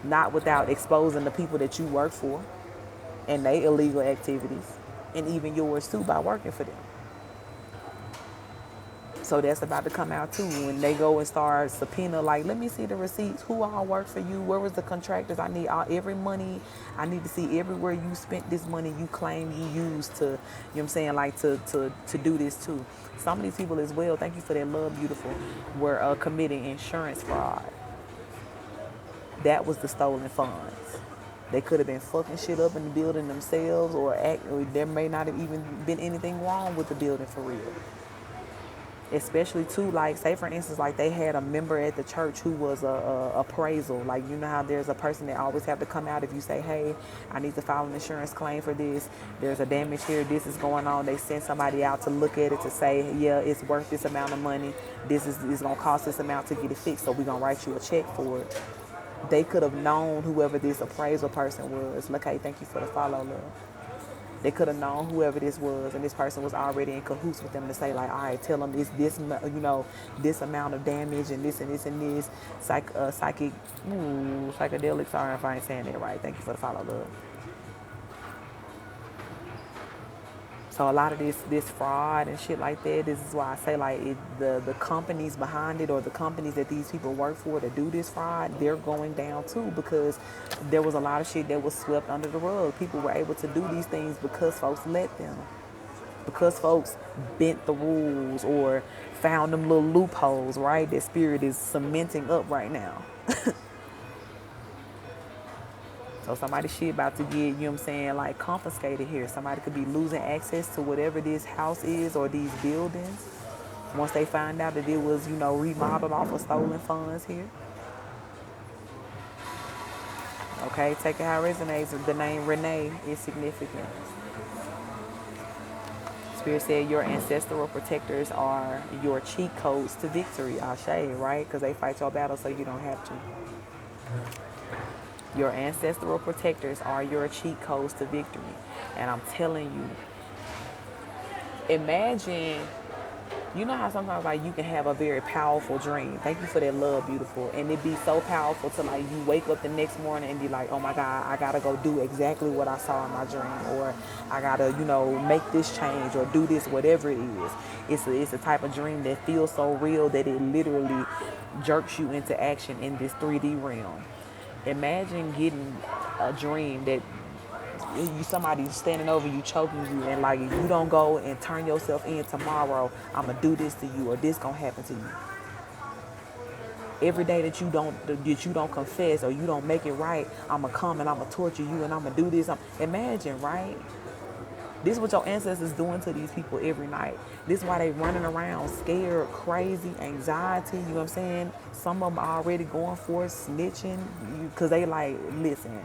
Not without exposing the people that you work for and their illegal activities, and even yours too by working for them. So that's about to come out too when they go and start subpoena, like, let me see the receipts, who all worked for you, where was the contractors, I need every money, I need to see everywhere you spent this money you claim you used to, you know what I'm saying, like to do this too. Some of these people as well, thank you for that love, beautiful, were committing insurance fraud. That was the stolen funds. They could have been fucking shit up in the building themselves, or there may not have even been anything wrong with the building for real. Especially too, like, say for instance, like they had a member at the church who was a appraisal. Like, you know how there's a person that always have to come out if you say, hey, I need to file an insurance claim for this. There's a damage here. This is going on. They send somebody out to look at it to say, yeah, it's worth this amount of money. This is going to cost this amount to get it fixed. So we're going to write you a check for it. They could have known whoever this appraisal person was. Look, hey, thank you for the follow, love. They could have known whoever this was, and this person was already in cahoots with them to say, like, all right, tell them it's this, you know, this amount of damage and this and this and this. Psychedelic, sorry if I ain't saying that right. Thank you for the follow, love. So a lot of this fraud and shit like that, this is why I say, like, the companies behind it, or the companies that these people work for to do this fraud, they're going down too, because there was a lot of shit that was swept under the rug. People were able to do these things because folks let them. Because folks bent the rules or found them little loopholes, right? That spirit is cementing up right now. So somebody's shit about to get, you know what I'm saying, like confiscated here. Somebody could be losing access to whatever this house is or these buildings once they find out that it was, you know, remodeled off of stolen funds here. Okay, take it how it resonates. The name Renee is significant. Spirit said your ancestral protectors are your cheat codes to victory. Ashe, right? Because they fight your battle so you don't have to. Your ancestral protectors are your cheat codes to victory. And I'm telling you, imagine, you know how sometimes like you can have a very powerful dream. Thank you for that love, beautiful. And it be so powerful to like you wake up the next morning and be like, oh my God, I gotta go do exactly what I saw in my dream, or I gotta, you know, make this change or do this, whatever it is. It's a type of dream that feels so real that it literally jerks you into action in this 3D realm. Imagine getting a dream that somebody's standing over you, choking you, and like if you don't go and turn yourself in tomorrow, I'm gonna do this to you, or this gonna happen to you. Every day that you don't confess or you don't make it right, I'm gonna come and I'm gonna torture you and I'm gonna do this. Imagine, right? This is what your ancestors doing to these people every night. This is why they running around scared, crazy, anxiety, you know what I'm saying? Some of them are already going for it, snitching, because they like, listen,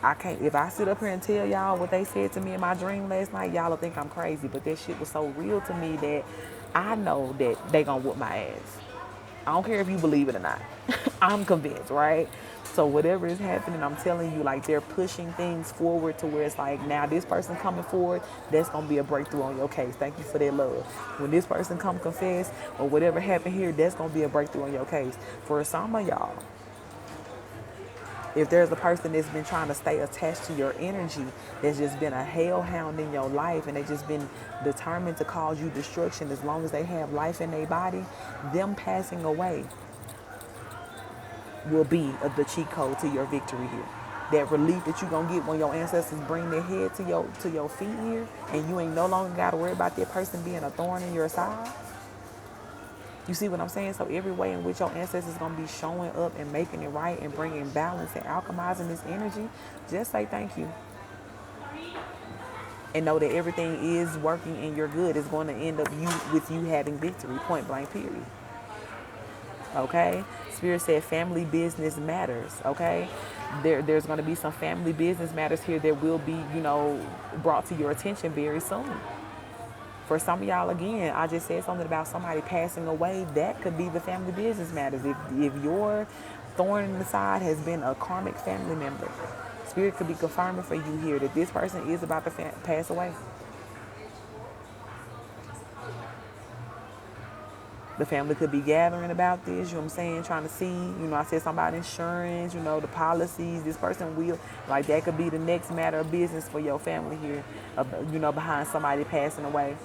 I can't, if I sit up here and tell y'all what they said to me in my dream last night, y'all will think I'm crazy, but that shit was so real to me that I know that they gonna whoop my ass. I don't care if you believe it or not. I'm convinced, right? So whatever is happening, I'm telling you, like they're pushing things forward to where it's like, now this person coming forward, that's going to be a breakthrough on your case. Thank you for that love. When this person come confess or whatever happened here, that's going to be a breakthrough on your case. For some of y'all, if there's a person that's been trying to stay attached to your energy, that's just been a hellhound in your life and they just been determined to cause you destruction as long as they have life in their body, them passing away will be the cheat code to your victory here. That relief that you're going to get when your ancestors bring their head to your feet here and you ain't no longer got to worry about that person being a thorn in your side. You see what I'm saying? So every way in which your ancestors is going to be showing up and making it right and bringing balance and alchemizing this energy, just say thank you. And know that everything is working in your good. It's going to end up with you having victory, point blank, period. Okay? Spirit said family business matters. Okay? There's going to be some family business matters here that will be, brought to your attention very soon. For some of y'all, again, I just said something about somebody passing away. That could be the family business matters. If your thorn in the side has been a karmic family member, Spirit could be confirming for you here that this person is about to pass away. The family could be gathering about this, you know what I'm saying, trying to see, I said something about insurance, the policies. This person will, like, that could be the next matter of business for your family here, behind somebody passing away.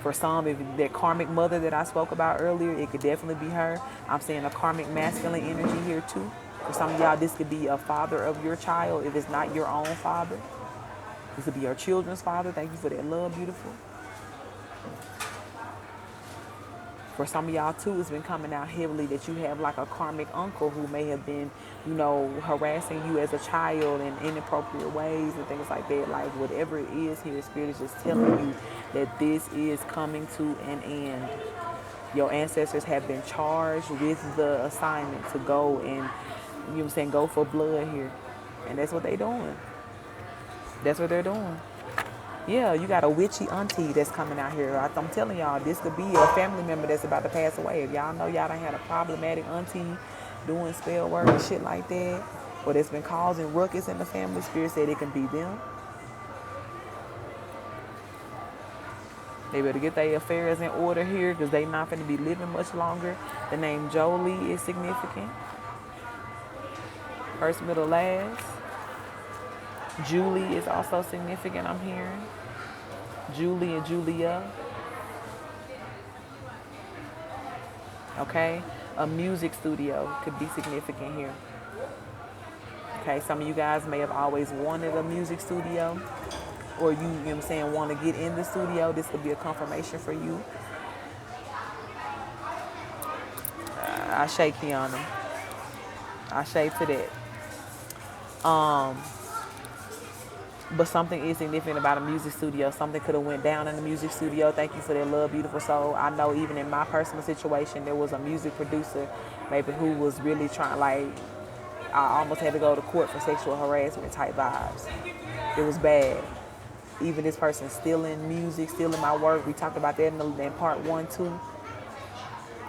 For some, if that karmic mother that I spoke about earlier, it could definitely be her. I'm saying a karmic masculine energy here too. For some of y'all, this could be a father of your child if it's not your own father. This could be your children's father. Thank you for that love, beautiful. For some of y'all too, it's been coming out heavily that you have like a karmic uncle who may have been, harassing you as a child in inappropriate ways and things like that. Like whatever it is here, Spirit is just telling you that this is coming to an end. Your ancestors have been charged with the assignment to go and, go for blood here. And that's what they're doing. That's what they're doing. Yeah, you got a witchy auntie that's coming out here. I'm telling y'all, this could be a family member that's about to pass away. If y'all know y'all done had a problematic auntie doing spell work and shit like that, or that's been causing ruckus in the family, Spirit said it can be them. They better get their affairs in order here because they not going to be living much longer. The name Jolie is significant. First, middle, last. Julie is also significant, I'm hearing. Julie and Julia. Okay? A music studio could be significant here. Okay, some of you guys may have always wanted a music studio, or want to get in the studio. This could be a confirmation for you. I shake the on them. I shake to that. But something is significant about a music studio. Something could have went down in the music studio. Thank you for that love, beautiful soul. I know even in my personal situation, there was a music producer maybe who was really trying, like, I almost had to go to court for sexual harassment type vibes. It was bad. Even this person stealing music, stealing my work. We talked about that in part 1 too.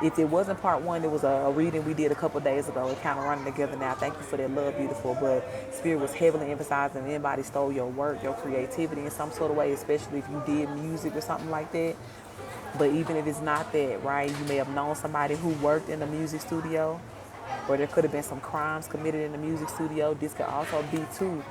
If it wasn't part 1, there was a reading we did a couple days ago. It kind of running together now. Thank you for that love, beautiful. But Spirit was heavily emphasizing if anybody stole your work, your creativity in some sort of way, especially if you did music or something like that. But even if it's not that, right, you may have known somebody who worked in a music studio, or there could have been some crimes committed in the music studio. This could also be, too,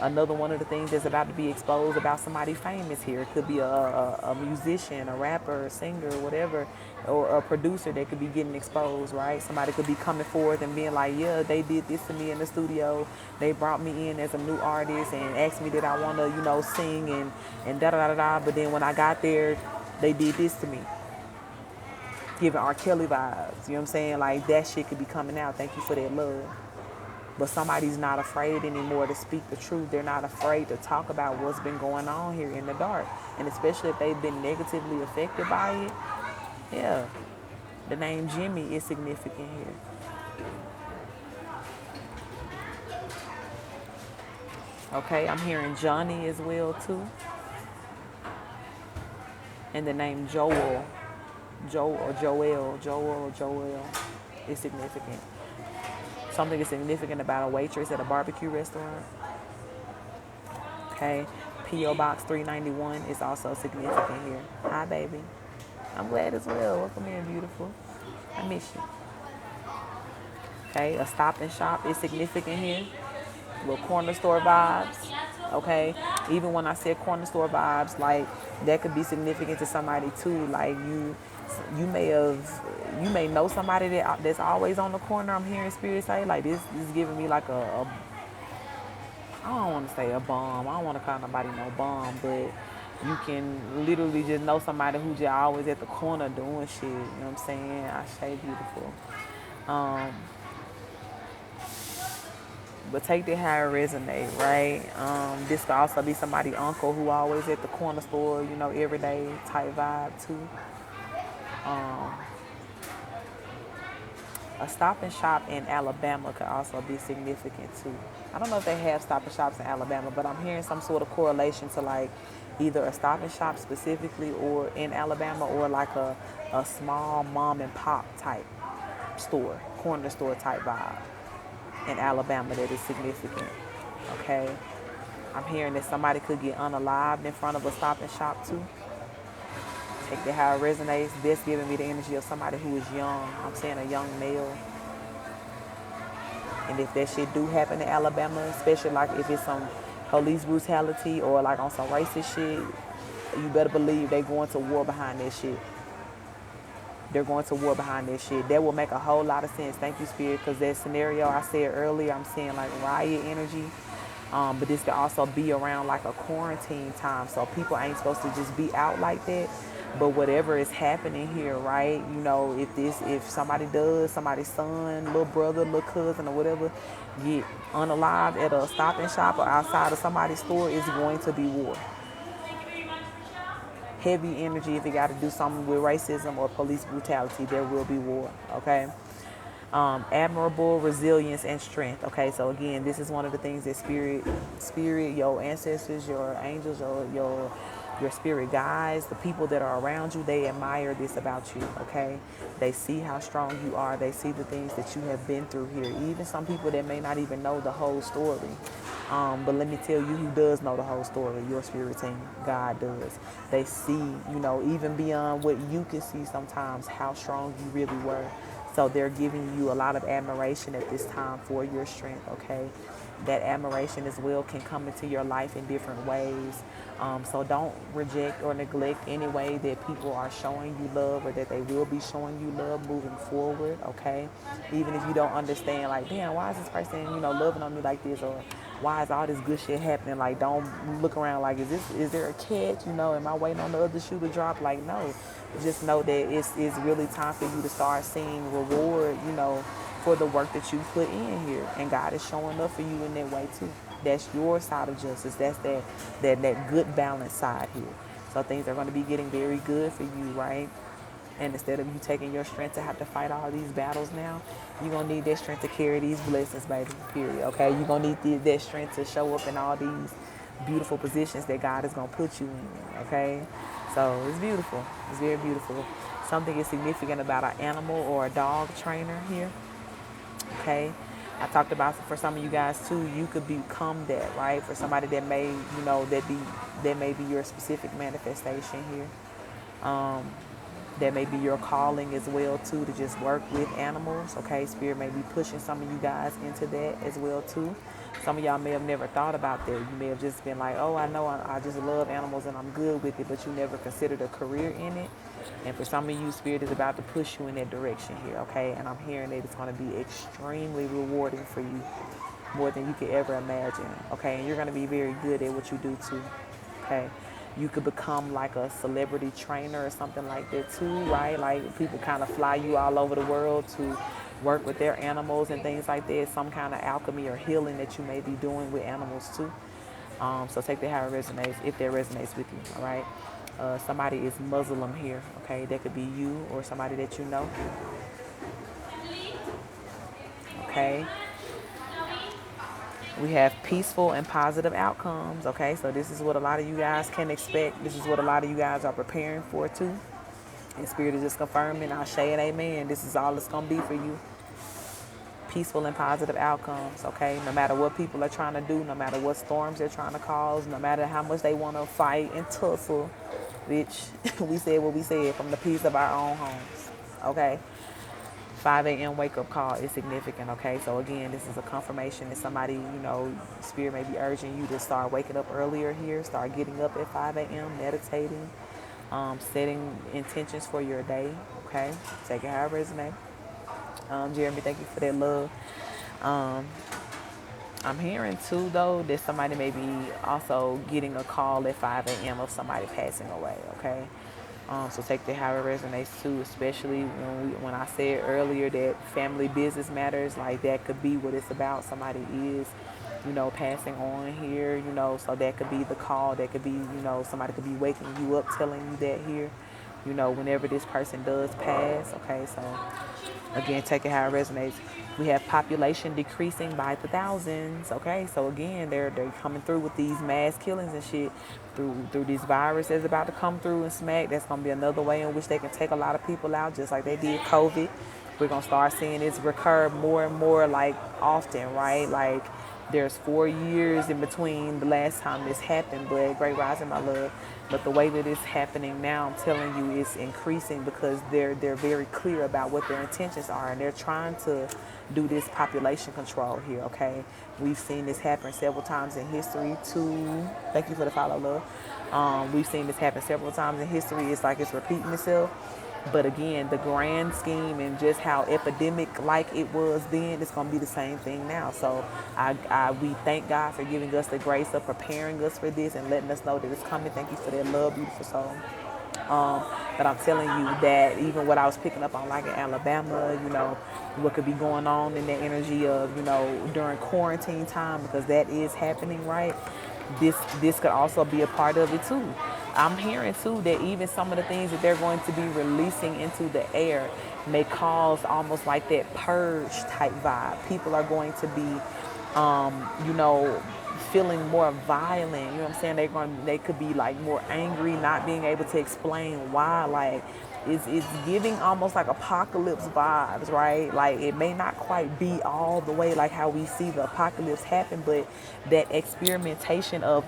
another one of the things that's about to be exposed about somebody famous here. It could be a musician, a rapper, a singer, whatever, or a producer that could be getting exposed, right? Somebody could be coming forth and being like, yeah, they did this to me in the studio. They brought me in as a new artist and asked me did I want to, sing and da-da-da-da-da. But then when I got there, they did this to me. Giving R. Kelly vibes, you know what I'm saying? Like, that shit could be coming out. Thank you for that love. But somebody's not afraid anymore to speak the truth. They're not afraid to talk about what's been going on here in the dark. And especially if they've been negatively affected by it. Yeah. The name Jimmy is significant here. Okay, I'm hearing Johnny as well, too. And the name Joel is significant. Something is significant about a waitress at a barbecue restaurant. Okay. P.O. Box 391 is also significant here. Hi, baby. I'm glad as well. Welcome in, beautiful. I miss you. Okay. A Stop and Shop is significant here. Little corner store vibes. Okay. Even when I said corner store vibes, like, that could be significant to somebody too. Like, you may know somebody that's always on the corner. I'm hearing Spirit say, like, this is giving me like I don't want to say a bum. I don't want to call nobody no bum, but You can literally just know somebody who just always at the corner doing shit. You know what I'm saying? I say beautiful. Um, but take that how it resonate, right? This could also be somebody uncle who always at the corner store, you know, everyday type vibe too. Um, a Stop and Shop in Alabama could also be significant too. I don't know if they have Stop and Shops in Alabama, but I'm hearing some sort of correlation to like either a Stop and Shop specifically or in Alabama or like a small mom and pop type store, corner store type vibe in Alabama that is significant. Okay. I'm hearing that somebody could get unalived in front of a Stop and Shop too. Take that how it resonates. This giving me the energy of somebody who is young. I'm saying a young male. And if that shit do happen in Alabama, especially like if it's some police brutality or like on some racist shit, you better believe they going to war behind that shit. They're going to war behind that shit. That will make a whole lot of sense. Thank you, Spirit, because that scenario I said earlier, I'm seeing like riot energy. But this could also be around like a quarantine time. So people ain't supposed to just be out like that. But whatever is happening here, right? You know, if somebody does, somebody's son, little brother, little cousin or whatever, get unalived at a Stop and Shop or outside of somebody's store, it's going to be war. Heavy energy if it got to do something with racism or police brutality, there will be war, okay? Admirable resilience and strength. Okay, so again, this is one of the things that spirit, your ancestors, your angels, your spirit guides, the people that are around you, they admire this about you. Okay, they see how strong you are. They see the things that you have been through here. Even some people that may not even know the whole story. But let me tell you who does know the whole story, your spirit team. God does. They see, you know, even beyond what you can see sometimes, how strong you really were. So they're giving you a lot of admiration at this time for your strength, okay? That admiration as well can come into your life in different ways. So don't reject or neglect any way that people are showing you love or that they will be showing you love moving forward, okay? Even if you don't understand, like, damn, why is this person, you know, loving on me like this? Or why is all this good shit happening? Like, don't look around like, is there a catch? You know, am I waiting on the other shoe to drop? Like, no. Just know that it's really time for you to start seeing reward, you know, for the work that you put in here. And God is showing up for you in that way too. That's your side of justice. That's that good balance side here. So things are going to be getting very good for you, right? And instead of you taking your strength to have to fight all these battles now, you're going to need that strength to carry these blessings, baby, period, okay? You're going to need that strength to show up in all these beautiful positions that God is going to put you in, okay? So it's beautiful. It's very beautiful. Something is significant about an animal or a dog trainer here, okay? I talked about for some of you guys too, you could become that, right? For somebody that may, you know, that may be your specific manifestation here. That may be your calling as well too, to just work with animals. Okay, Spirit may be pushing some of you guys into that as well too. Some of y'all may have never thought about that. You may have just been like, oh, I know I just love animals and I'm good with it, but you never considered a career in it. And for some of you, Spirit is about to push you in that direction here, okay? And I'm hearing that it's going to be extremely rewarding for you, more than you could ever imagine, okay? And you're going to be very good at what you do too, okay? You could become like a celebrity trainer or something like that too, right? Like people kind of fly you all over the world to work with their animals and things like that. Some kind of alchemy or healing that you may be doing with animals too. So take that how it resonates, if that resonates with you, all right? Somebody is Muslim here, okay? That could be you or somebody that you know, okay? We have peaceful and positive outcomes, okay? So this is what a lot of you guys can expect. This is what a lot of you guys are preparing for too. And Spirit is just confirming, I'll say it, amen. This is all it's going to be for you. Peaceful and positive outcomes, okay? No matter what people are trying to do, no matter what storms they're trying to cause, no matter how much they want to fight and tussle, bitch, we said what we said from the peace of our own homes, okay? 5 a.m. wake-up call is significant, okay? So again, this is a confirmation that somebody, you know, Spirit may be urging you to start waking up earlier here, start getting up at 5 a.m., meditating, setting intentions for your day, okay? Take it however it resonates. Jeremy, thank you for that love. I'm hearing too, though, that somebody may be also getting a call at 5 a.m. of somebody passing away, okay? So take that how it resonates too, especially when I said earlier that family business matters, like that could be what it's about. Somebody is, passing on here, so that could be the call. That could be, somebody could be waking you up, telling you that here, whenever this person does pass, okay? So again, take it how it resonates. We have population decreasing by the thousands. Okay, so again, they're coming through with these mass killings and shit through this virus that's about to come through and smack. That's gonna be another way in which they can take a lot of people out, just like they did COVID. We're gonna start seeing this recur more and more, like often, right? Like there's 4 years in between the last time this happened, but Great Rising, my love. But the way that it's happening now, I'm telling you, it's increasing because they're very clear about what their intentions are, and they're trying to do this population control here. Okay, we've seen this happen several times in history too. Thank you for the follow, love. We've seen this happen several times in history. It's like it's repeating itself. But again, the grand scheme and just how epidemic like it was then, it's gonna be the same thing now. So we thank God for giving us the grace of preparing us for this and letting us know that it's coming. Thank you for that love, beautiful soul. But I'm telling you that even what I was picking up on, like in Alabama, what could be going on in the energy of, during quarantine time, because that is happening, right? This could also be a part of it too. I'm hearing too that even some of the things that they're going to be releasing into the air may cause almost like that purge type vibe. People are going to be, feeling more violent. You know what I'm saying? They could be like more angry, not being able to explain why. Like it's giving almost like apocalypse vibes, right? Like it may not quite be all the way like how we see the apocalypse happen, but that experimentation of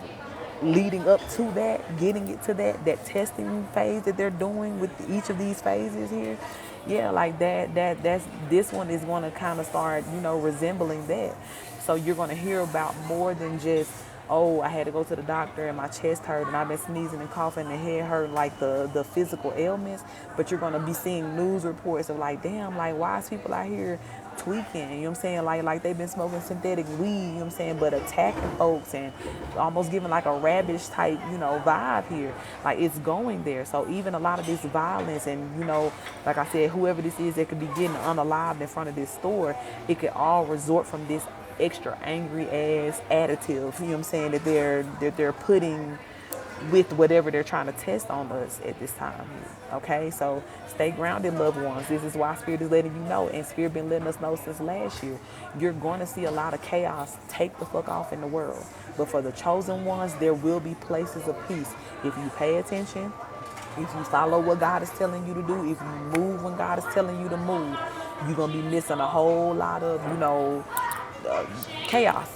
leading up to that, getting it to that testing phase that they're doing with each of these phases here, yeah, like that's this one is going to kind of start, resembling that. So you're going to hear about more than just, oh, I had to go to the doctor and my chest hurt and I've been sneezing and coughing and head hurt, like the physical ailments. But you're going to be seeing news reports of like, damn, like why is people out here tweaking, you know what I'm saying? Like they've been smoking synthetic weed, you know what I'm saying? But attacking folks and almost giving like a rabbish type, vibe here. Like it's going there. So even a lot of this violence and, like I said, whoever this is that could be getting unalived in front of this store, it could all resort from this extra angry ass additive, you know what I'm saying, that they're putting with whatever they're trying to test on us at this time. Okay, so stay grounded, loved ones. This is why Spirit is letting you know, and Spirit been letting us know since last year. You're going to see a lot of chaos take the fuck off in the world. But for the chosen ones, there will be places of peace. If you pay attention, if you follow what God is telling you to do, if you move when God is telling you to move, you're going to be missing a whole lot of, chaos,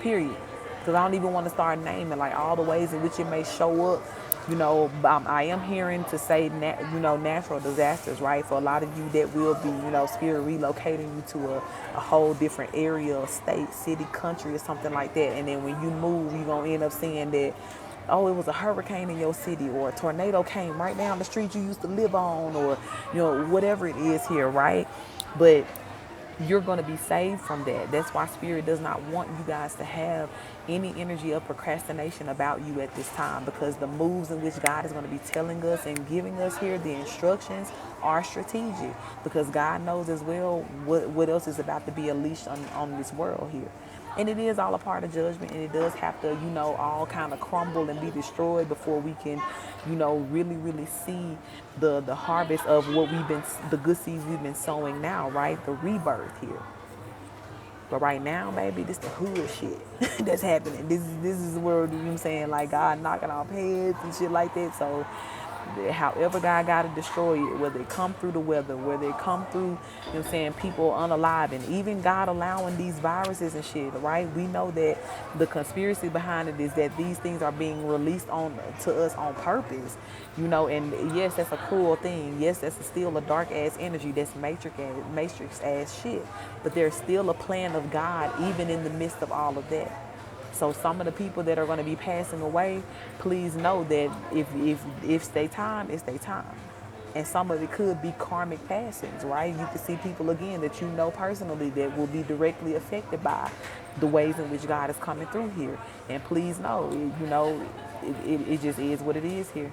period. Because I don't even want to start naming like all the ways in which it may show up. I am hearing to say, natural disasters, right? For a lot of you that will be, Spirit relocating you to a whole different area, state, city, country, or something like that. And then when you move, you're going to end up seeing that, oh, it was a hurricane in your city, or a tornado came right down the street you used to live on, or, whatever it is here, right? But you're going to be saved from that. That's why Spirit does not want you guys to have any energy of procrastination about you at this time, because the moves in which God is going to be telling us and giving us here, the instructions are strategic, because God knows as well what else is about to be unleashed on this world here. And it is all a part of judgment, and it does have to, all kind of crumble and be destroyed before we can, really, really see the harvest of the good seeds we've been sowing now, right? The rebirth here. But right now, baby, this the hood shit that's happening. This is the world, you know what I'm saying? Like God knocking off heads and shit like that. So however God got to destroy it, whether it come through the weather, whether it come through, you know what I'm saying, people unalive, and even God allowing these viruses and shit, right? We know that the conspiracy behind it is that these things are being released to us on purpose, and yes, that's a cruel thing. Yes, that's still a dark ass energy. That's matrix ass shit. But there's still a plan of God even in the midst of all of that. So some of the people that are going to be passing away, please know that if it's their time, it's their time. And some of it could be karmic passings, right? You can see people again that you know personally that will be directly affected by the ways in which God is coming through here. And please know, it just is what it is here.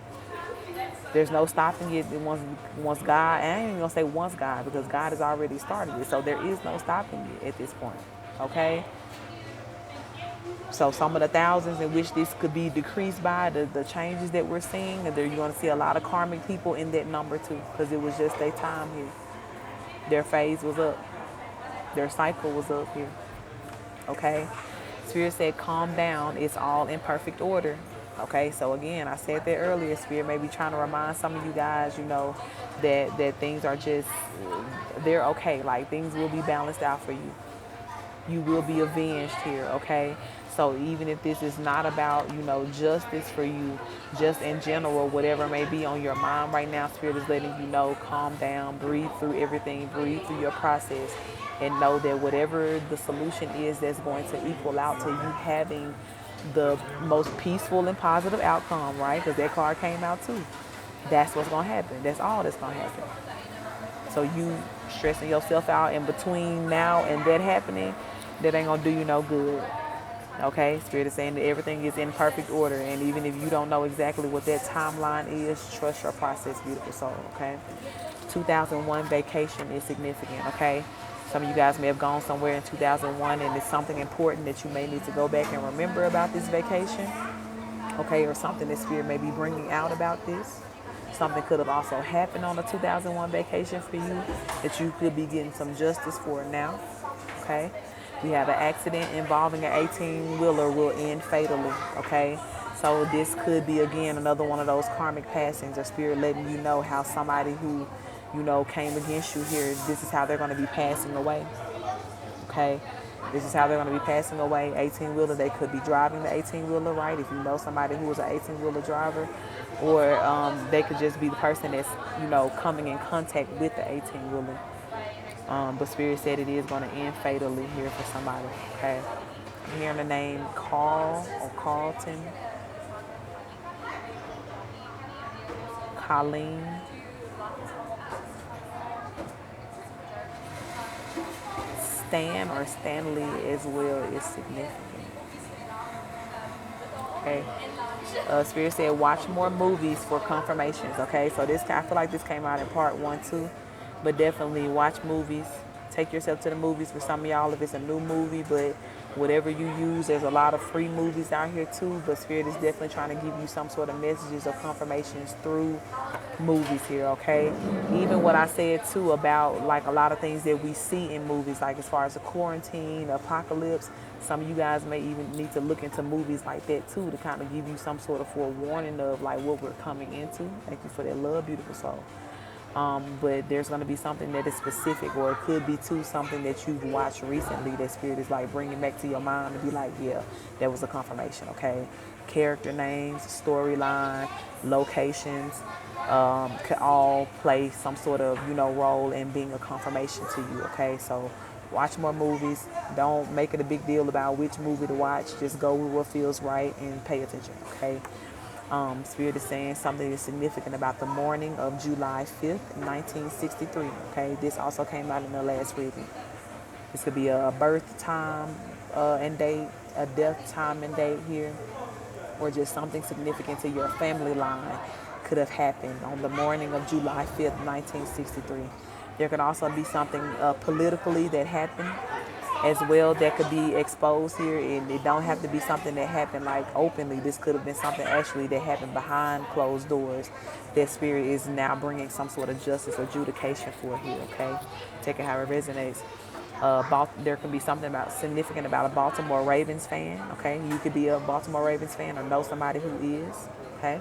There's no stopping it once God, and I ain't even gonna say once God, because God has already started it. So there is no stopping it at this point. Okay? So some of the thousands in which this could be decreased by, the changes that we're seeing, and there you're gonna see a lot of karmic people in that number too, because it was just their time here. Their phase was up. Their cycle was up here. Okay? Spirit said, calm down. It's all in perfect order. Okay, so again, I said that earlier. Spirit may be trying to remind some of you guys, that things are just, they're okay. Like things will be balanced out for you. You will be avenged here, okay? So even if this is not about, justice for you, just in general, whatever may be on your mind right now, Spirit is letting you know, calm down, breathe through everything, breathe through your process, and know that whatever the solution is that's going to equal out to you having the most peaceful and positive outcome, right? Because that card came out too. That's what's going to happen. That's all that's going to happen. So you stressing yourself out in between now and that happening, that ain't going to do you no good. Okay? Spirit is saying that everything is in perfect order. And even if you don't know exactly what that timeline is, trust your process, beautiful soul. Okay? 2001 vacation is significant. Okay? Some of you guys may have gone somewhere in 2001 and it's something important that you may need to go back and remember about this vacation. Okay? Or something that Spirit may be bringing out about this. Something could have also happened on a 2001 vacation for you that you could be getting some justice for now. Okay? We have an accident involving an 18-wheeler will end fatally. Okay? So this could be, again, another one of those karmic passings, or Spirit letting you know how somebody who, came against you here, this is how they're going to be passing away. Okay? This is how they're going to be passing away. 18-wheeler, they could be driving the 18-wheeler, right? If you know somebody who was an 18-wheeler driver, or they could just be the person that's, coming in contact with the 18-wheeler. But Spirit said it is going to end fatally here for somebody, okay? I'm hearing the name Carl or Carlton, Colleen, Stan or Stanley as well is significant. Okay. Spirit said, watch more movies for confirmations. Okay, so I feel like this came out in part 1 too, but definitely watch movies. Take yourself to the movies for some of y'all if it's a new movie, but whatever you use, there's a lot of free movies out here too, but Spirit is definitely trying to give you some sort of messages or confirmations through movies here, okay? Even what I said too about like a lot of things that we see in movies, like as far as the quarantine, apocalypse, some of you guys may even need to look into movies like that too to kind of give you some sort of forewarning of like what we're coming into. Thank you for that love, beautiful soul. But there's going to be something that is specific, or it could be too something that you've watched recently that Spirit is like bringing back to your mind to be like, yeah, that was a confirmation, okay? Character names, storyline, locations, could all play some sort of, role in being a confirmation to you, okay? So watch more movies. Don't make it a big deal about which movie to watch. Just go with what feels right and pay attention, okay? Spirit is saying something is significant about the morning of July 5th, 1963. Okay, this also came out in the last reading. This could be a birth time and date, a death time and date here, or just something significant to your family line could have happened on the morning of July 5th, 1963. There could also be something politically that happened as well that could be exposed here, and it don't have to be something that happened like openly. This could have been something actually that happened behind closed doors that Spirit is now bringing some sort of justice or adjudication for here, okay? Take it how it resonates. There could be something significant about a Baltimore Ravens fan, okay? You could be a Baltimore Ravens fan or know somebody who is, okay?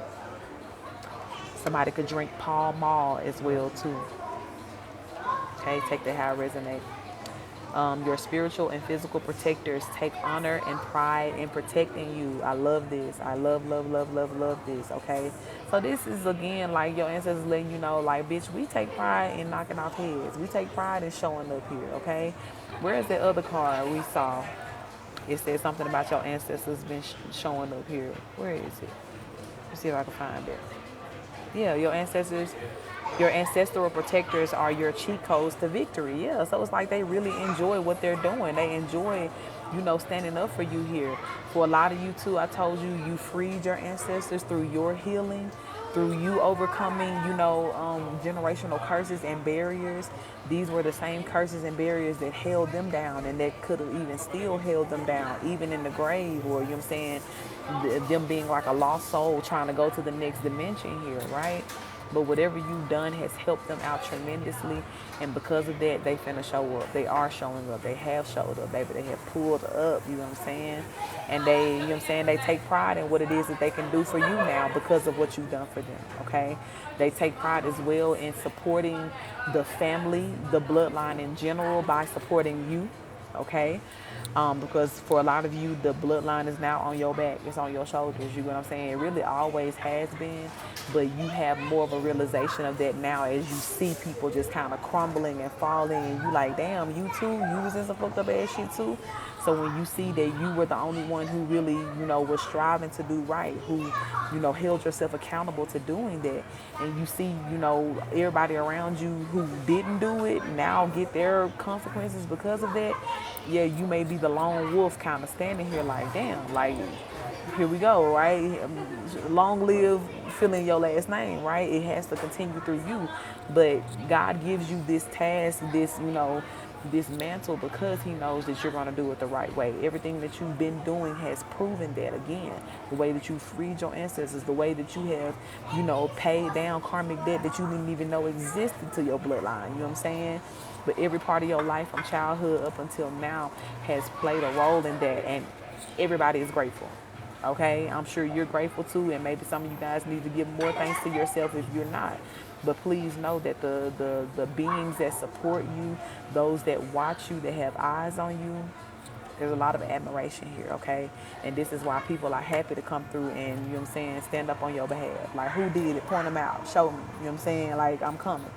Somebody could drink Pall Mall as well too. Okay, take that how it resonates. Your spiritual and physical protectors take honor and pride in protecting you. I love this. I love this, okay? So this is, again, like your ancestors letting you know, like, bitch, we take pride in knocking off heads. We take pride in showing up here, okay? Where's that other card we saw? It said something about your ancestors been showing up here. Where is it? Let's see if I can find it. Yeah, your ancestors Your ancestral protectors are your cheat codes to victory. Yeah, so it's like they really enjoy what they're doing. They enjoy, standing up for you here. For a lot of you too, I told you, you freed your ancestors through your healing, through you overcoming, generational curses and barriers. These were the same curses and barriers that held them down and that could have even still held them down, even in the grave, or, them being like a lost soul trying to go to the next dimension here, right? But whatever you've done has helped them out tremendously. And because of that, they finna show up. They are showing up. They have showed up, baby. They have pulled up, you know what I'm saying? And they, they take pride in what it is that they can do for you now because of what you've done for them, okay? They take pride as well in supporting the family, the bloodline in general by supporting you, okay? Because for a lot of you, the bloodline is now on your back. It's on your shoulders. You know what I'm saying? It really always has been, but you have more of a realization of that now as you see people just kind of crumbling and falling, and you like, damn, you too? You was in some fucked up ass shit too? So when you see that you were the only one who really, was striving to do right, who, held yourself accountable to doing that, and you see, everybody around you who didn't do it now get their consequences because of that, yeah, you may be the lone wolf kind of standing here like, damn, like, here we go, right? Long live feeling your last name, right? It has to continue through you. But God gives you this task, this mantle because he knows that you're going to do it the right way. Everything that you've been doing has proven that again. The way that you freed your ancestors, the way that you have, paid down karmic debt that you didn't even know existed to your bloodline. You know what I'm saying? But every part of your life from childhood up until now has played a role in that, and everybody is grateful. Okay? I'm sure you're grateful too, and maybe some of you guys need to give more thanks to yourself if you're not. But please know that the beings that support you, those that watch you, that have eyes on you, there's a lot of admiration here, okay? And this is why people are happy to come through and, stand up on your behalf. Like, who did it? Point them out. Show me. You know what I'm saying? Like, I'm coming.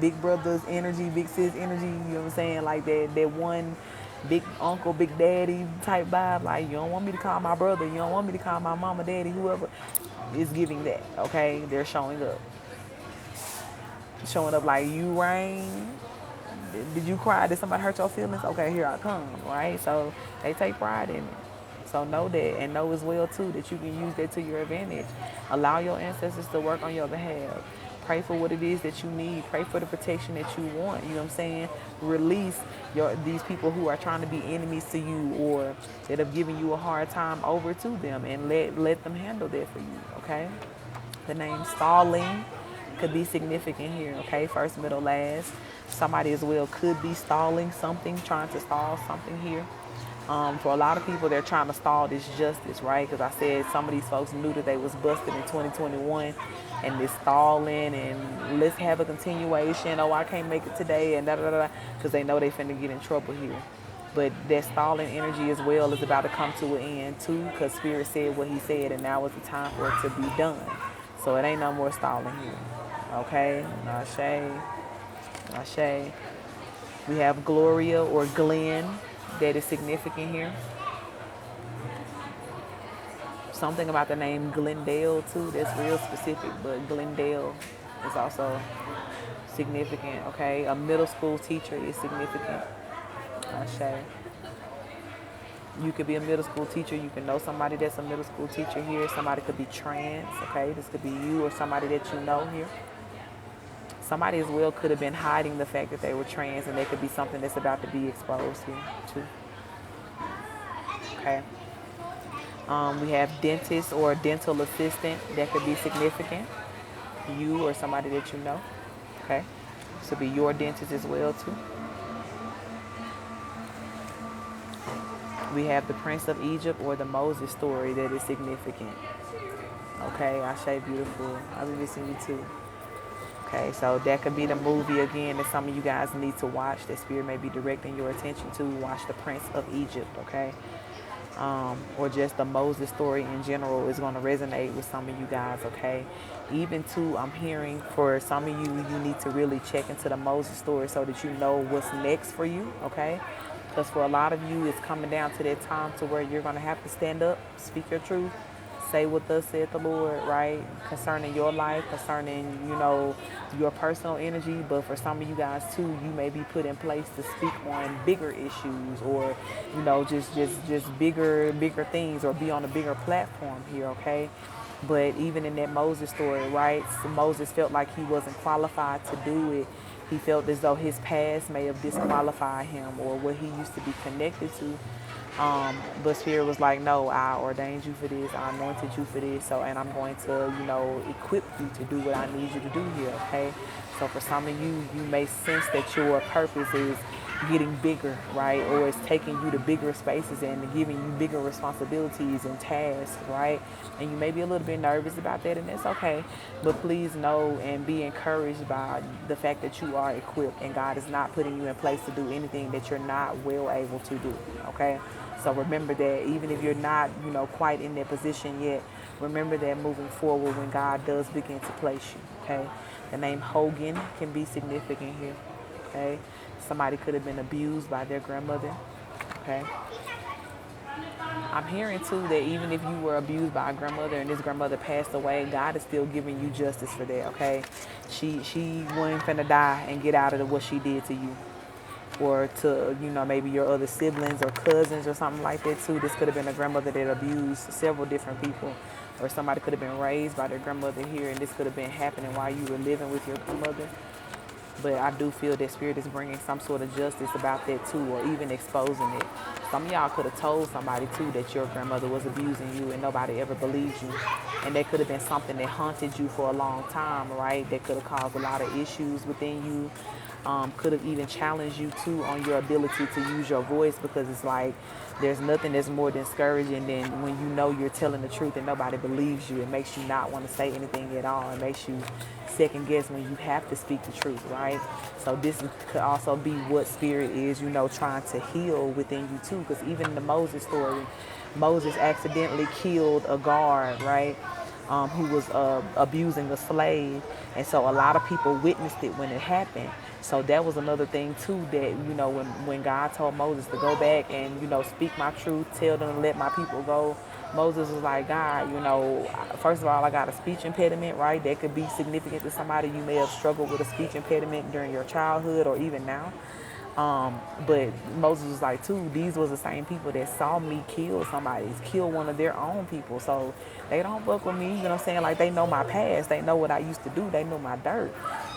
Big brother's energy, big sis energy, you know what I'm saying? Like that one big uncle, big daddy type vibe. Like, you don't want me to call my brother. You don't want me to call my mama, daddy, whoever is giving that, okay? They're showing up. Showing up like, you rain. Did you cry? Did somebody hurt your feelings? Okay, here I come, right? So they take pride in it. So know that, and know as well too that you can use that to your advantage. Allow your ancestors to work on your behalf. Pray for what it is that you need. Pray for the protection that you want. You know what I'm saying? Release these people who are trying to be enemies to you or that have given you a hard time over to them, and let them handle that for you, okay? The name stalling could be significant here, okay? First, middle, last. Somebody as well could be stalling something, trying to stall something here. For a lot of people, they're trying to stall this justice, right? Because I said some of these folks knew that they was busted in 2021 and this stalling and let's have a continuation. Oh, I can't make it today and da-da-da-da, because they know they finna get in trouble here. But that stalling energy as well is about to come to an end too, because Spirit said what he said and now is the time for it to be done. So it ain't no more stalling here, okay? Ashe, Ashe. We have Gloria or Glenn. That is significant here. Something about the name Glendale too, that's real specific, but Glendale is also significant, okay? A middle school teacher is significant. Ashe. You could be a middle school teacher. You can know somebody that's a middle school teacher here. Somebody could be trans, okay? This could be you or somebody that you know here. Somebody as well could have been hiding the fact that they were trans, and there could be something that's about to be exposed here too. Okay. We have dentist or dental assistant. That could be significant. You or somebody that you know. Okay. This could be your dentist as well too. We have the Prince of Egypt or the Moses story that is significant. Okay, Ashe, beautiful. I'll be missing you too. Okay, so that could be the movie again that some of you guys need to watch, that Spirit may be directing your attention to. Watch the Prince of Egypt, okay? Or just the Moses story in general is going to resonate with some of you guys, okay? Even too, I'm hearing for some of you, you need to really check into the Moses story so that you know what's next for you, okay? Because for a lot of you, it's coming down to that time to where you're going to have to stand up, speak your truth, say what thus said the Lord, right? Concerning your life, concerning, your personal energy. But for some of you guys too, you may be put in place to speak on bigger issues, or, just bigger things, or be on a bigger platform here, okay? But even in that Moses story, right? So Moses felt like he wasn't qualified to do it. He felt as though his past may have disqualified him, or what he used to be connected to. But Spirit was like, no, I ordained you for this. I anointed you for this. So, and I'm going to, equip you to do what I need you to do here, okay? So for some of you, you may sense that your purpose is getting bigger, right? Or it's taking you to bigger spaces and giving you bigger responsibilities and tasks, right? And you may be a little bit nervous about that, and that's okay. But please know and be encouraged by the fact that you are equipped, and God is not putting you in place to do anything that you're not well able to do, okay? So remember that even if you're not, quite in that position yet, remember that moving forward when God does begin to place you, okay? The name Hogan can be significant here, okay? Somebody could have been abused by their grandmother, okay? I'm hearing too that even if you were abused by a grandmother and this grandmother passed away, God is still giving you justice for that, okay? She wasn't finna die and get out of what she did to you, or to, maybe your other siblings or cousins or something like that too. This could have been a grandmother that abused several different people, or somebody could have been raised by their grandmother here, and this could have been happening while you were living with your grandmother. But I do feel that Spirit is bringing some sort of justice about that too, or even exposing it. Some of y'all could have told somebody too that your grandmother was abusing you and nobody ever believed you. And that could have been something that haunted you for a long time, right? That could have caused a lot of issues within you. Could have even challenged you too on your ability to use your voice, because it's like there's nothing that's more discouraging than when you're telling the truth and nobody believes you. It makes you not want to say anything at all. It makes you second guess when you have to speak the truth, right? So this could also be what Spirit is, trying to heal within you too, because even in the Moses story, Moses accidentally killed a guard, right? Who was abusing a slave. And so a lot of people witnessed it when it happened. So that was another thing too, that, when God told Moses to go back and, speak my truth, tell them to let my people go, Moses was like, God, first of all, I got a speech impediment, right? That could be significant to somebody. You may have struggled with a speech impediment during your childhood or even now. But Moses was like, too, these was the same people that saw me kill one of their own people. So they don't fuck with me, you know what I'm saying? Like, they know my past. They know what I used to do. They know my dirt.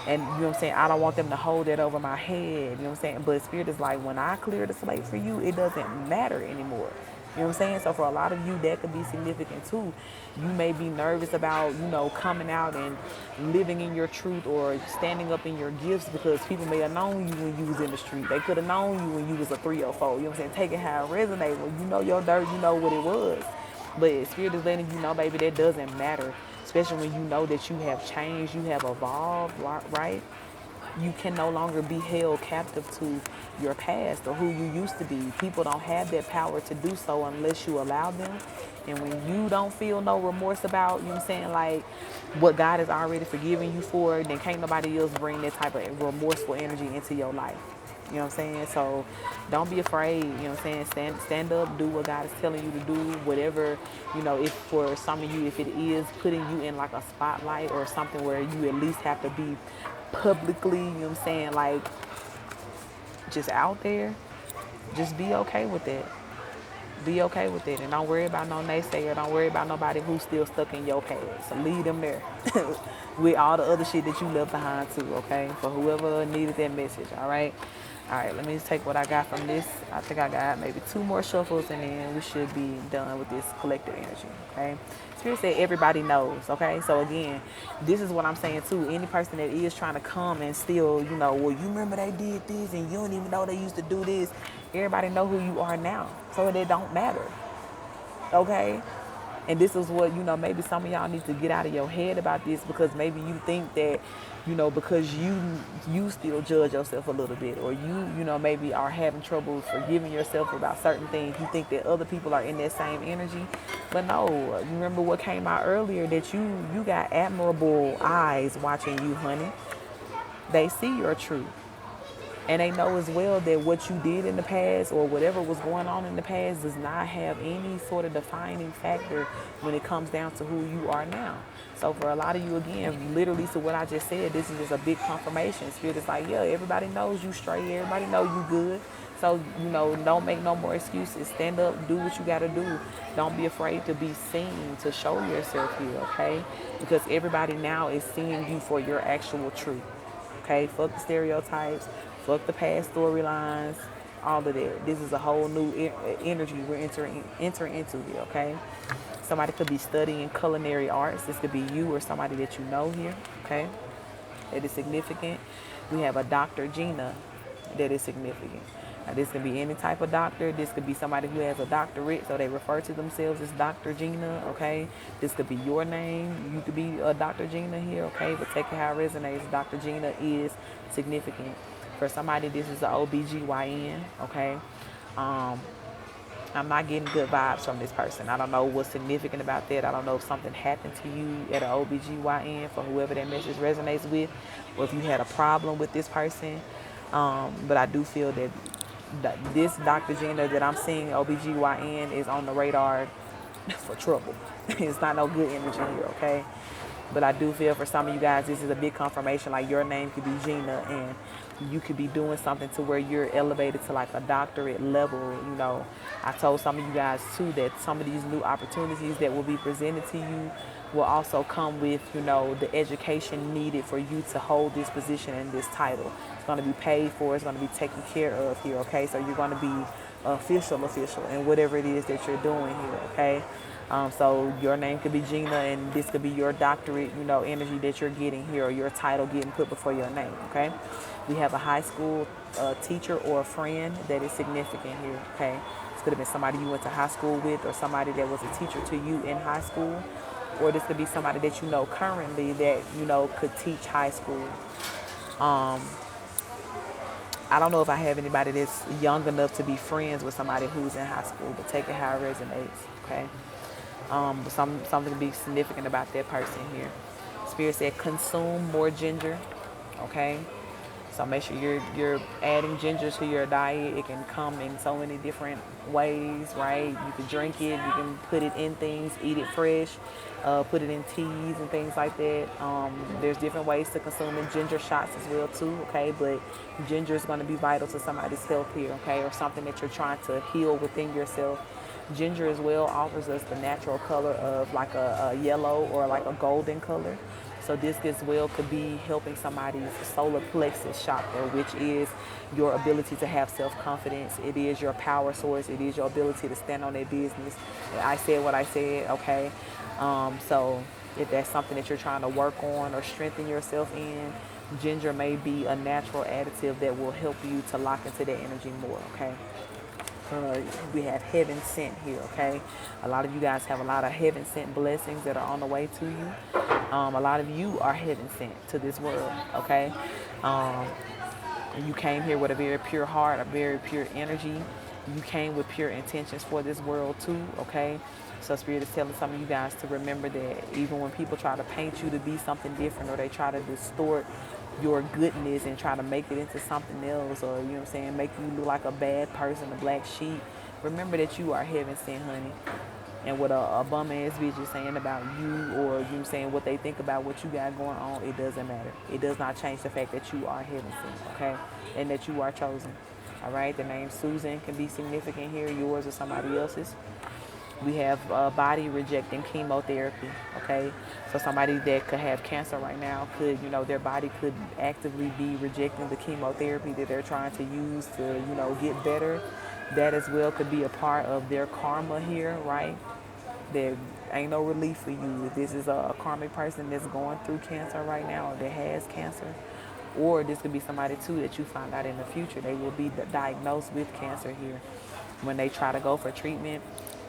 And, you know what I'm saying? I don't want them to hold that over my head, you know what I'm saying? But Spirit is like, when I clear the slate for you, it doesn't matter anymore. You know what I'm saying? So for a lot of you, that could be significant too. You may be nervous about, coming out and living in your truth or standing up in your gifts, because people may have known you when you was in the street. They could have known you when you was a 304. You know what I'm saying? Take it how it resonates. When you know your dirt, you know what it was. But Spirit is letting you know, baby, that doesn't matter. Especially when you know that you have changed, you have evolved, right? You can no longer be held captive to your past or who you used to be. People don't have that power to do so unless you allow them. And when you don't feel no remorse about, you know what I'm saying, like what God has already forgiven you for, then can't nobody else bring that type of remorseful energy into your life. You know what I'm saying? So don't be afraid, you know what I'm saying? Stand up, do what God is telling you to do, whatever, if for some of you, if it is putting you in like a spotlight or something where you at least have to be publicly, you know what I'm saying, like just out there, just be okay with that. Be okay with it, and don't worry about no naysayer. Don't worry about nobody who's still stuck in your past. So leave them there with all the other shit that you left behind too, okay? For whoever needed that message, all right? All right, let me just take what I got from this. I think I got maybe 2 more shuffles, and then we should be done with this collective energy, okay? Spirit said everybody knows, okay? So again, this is what I'm saying too. Any person that is trying to come and still, well, you remember they did this and you don't even know they used to do this. Everybody know who you are now, so it don't matter, okay? And this is what, maybe some of y'all need to get out of your head about this, because maybe you think that, because you still judge yourself a little bit, or you maybe are having trouble forgiving yourself about certain things. You think that other people are in that same energy. But no, you remember what came out earlier, that you got admirable eyes watching you, honey. They see your truth. And they know as well that what you did in the past or whatever was going on in the past does not have any sort of defining factor when it comes down to who you are now. So for a lot of you, again, literally to what I just said, this is just a big confirmation. Spirit is like, yeah, everybody knows you straight. Everybody know you good. So, don't make no more excuses. Stand up, do what you got to do. Don't be afraid to be seen, to show yourself here, okay? Because everybody now is seeing you for your actual truth. Okay, fuck the stereotypes, fuck the past storylines, all of that. This is a whole new energy we're entering into here. Okay, somebody could be studying culinary arts. This could be you or somebody that you know here. Okay, that is significant. We have a Dr. Gina that is significant. Now, this could be any type of doctor. This could be somebody who has a doctorate, so they refer to themselves as Dr. Gina, okay? This could be your name. You could be a Dr. Gina here, okay? But take it how it resonates. Dr. Gina is significant. For somebody, this is an OBGYN, okay? I'm not getting good vibes from this person. I don't know what's significant about that. I don't know if something happened to you at an OBGYN for whoever that message resonates with, or if you had a problem with this person. But I do feel that this Dr. Gina that I'm seeing, OBGYN, is on the radar for trouble. It's not no good energy here, okay? But I do feel for some of you guys, this is a big confirmation. Like, your name could be Gina, and you could be doing something to where you're elevated to like a doctorate level. I told some of you guys too that some of these new opportunities that will be presented to you will also come with, the education needed for you to hold this position and this title. It's going to be paid for. It's going to be taken care of here, okay? So you're going to be official in whatever it is that you're doing here, okay? So your name could be Gina, and this could be your doctorate, energy that you're getting here, or your title getting put before your name, okay? We have a high school teacher or a friend that is significant here, okay? This could have been somebody you went to high school with, or somebody that was a teacher to you in high school. Or this could be somebody that you know currently that, could teach high school. I don't know if I have anybody that's young enough to be friends with somebody who's in high school, but take it how it resonates, okay? But something to be significant about that person here. Spirit said consume more ginger, okay? So make sure you're adding ginger to your diet. It can come in so many different ways, right? You can drink it, you can put it in things, eat it fresh, put it in teas and things like that. There's different ways to consume it. Ginger shots as well too, okay? But ginger is going to be vital to somebody's health here, okay? Or something that you're trying to heal within yourself. Ginger as well offers us the natural color of like a yellow or like a golden color. So this as well could be helping somebody's solar plexus chakra, which is your ability to have self-confidence. It is your power source. It is your ability to stand on their business. I said what I said, okay? So if that's something that you're trying to work on or strengthen yourself in, ginger may be a natural additive that will help you to lock into that energy more, okay? We have heaven sent here, okay? A lot of you guys have a lot of heaven sent blessings that are on the way to you. A lot of you are heaven sent to this world, okay? You came here with a very pure heart, a very pure energy. You came with pure intentions for this world too, okay? So Spirit is telling some of you guys to remember that even when people try to paint you to be something different, or they try to distort your goodness and try to make it into something else, or, make you look like a bad person, a black sheep, remember that you are heaven sent, honey. And what a bum ass bitch is saying about you, or saying what they think about what you got going on, it doesn't matter. It does not change the fact that you are heaven sent, okay? And that you are chosen. All right, the name Susan can be significant here, yours or somebody else's. We have body rejecting chemotherapy, okay? So somebody that could have cancer right now could, their body could actively be rejecting the chemotherapy that they're trying to use to, get better. That as well could be a part of their karma here, right? There ain't no relief for you. If this is a karmic person that's going through cancer right now, or that has cancer, or this could be somebody too that you find out in the future they will be diagnosed with cancer here. When they try to go for treatment,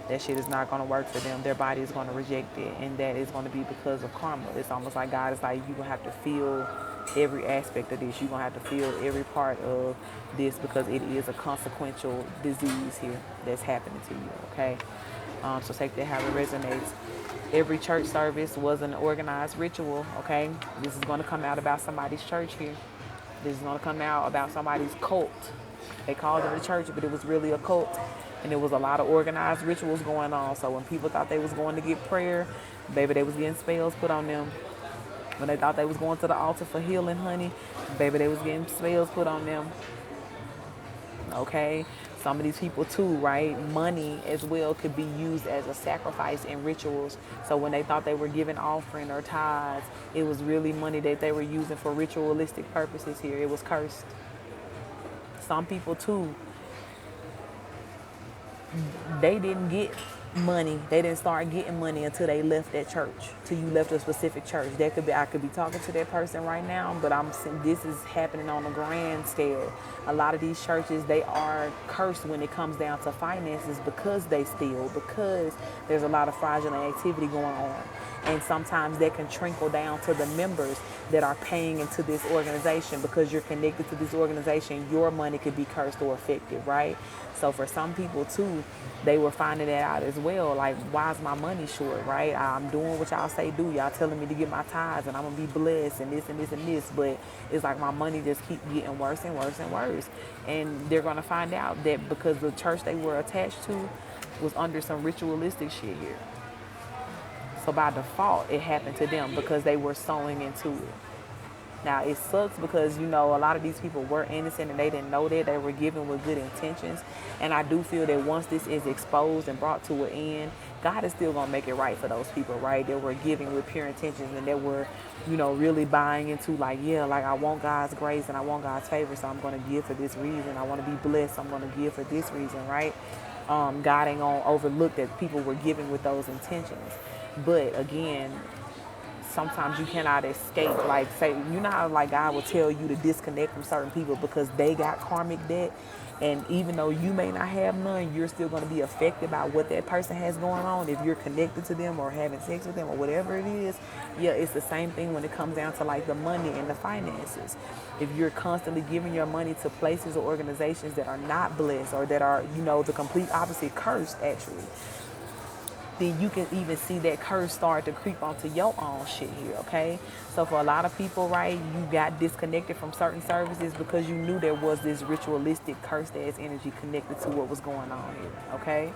that shit is not going to work for them. Their body is going to reject it, and that is going to be because of karma. It's almost like God is like, you're going to have to feel every aspect of this. You're going to have to feel every part of this, because it is a consequential disease here that's happening to you, okay? So take that how it resonates. Every church service was an organized ritual, okay? This is going to come out about somebody's church here. This is going to come out about somebody's cult. They called it a church, but it was really a cult. And there was a lot of organized rituals going on. So when people thought they was going to get prayer, baby, they was getting spells put on them. When they thought they was going to the altar for healing, honey, baby, they was getting spells put on them. Okay? Some of these people too, right? Money as well could be used as a sacrifice in rituals. So when they thought they were giving offering or tithes, it was really money that they were using for ritualistic purposes here. It was cursed. Some people too, they didn't get money. They didn't start getting money until they left that church. Till you left a specific church. That could be, I could be talking to that person right now, but I'm saying this is happening on a grand scale. A lot of these churches, they are cursed when it comes down to finances because they steal, because there's a lot of fraudulent activity going on. And sometimes that can trickle down to the members that are paying into this organization. Because you're connected to this organization, your money could be cursed or affected, right? So for some people too, they were finding that out as well. Like, why is my money short, right? I'm doing what y'all say do. Y'all telling me to get my tithes and I'm going to be blessed and this and this and this. But it's like my money just keep getting worse and worse and worse. And they're going to find out that because the church they were attached to was under some ritualistic shit here. So by default, it happened to them because they were sowing into it. Now, it sucks because, you know, a lot of these people were innocent and they didn't know that. They were giving with good intentions. And I do feel that once this is exposed and brought to an end, God is still going to make it right for those people, right? That were giving with pure intentions and that were, you know, really buying into like, yeah, like I want God's grace and I want God's favor, so I'm going to give for this reason. I want to be blessed. I'm going to give for this reason, right? God ain't going to overlook that people were giving with those intentions. But again, sometimes you cannot escape. Like, say, you know how like God will tell you to disconnect from certain people because they got karmic debt, and even though you may not have none, you're still going to be affected by what that person has going on if you're connected to them or having sex with them or whatever it is. Yeah, it's the same thing when it comes down to like the money and the finances. If you're constantly giving your money to places or organizations that are not blessed or that are, you know, the complete opposite, cursed actually, then you can even see that curse start to creep onto your own shit here, okay? So for a lot of people, right, you got disconnected from certain services because you knew there was this ritualistic cursed ass energy connected to what was going on here, okay?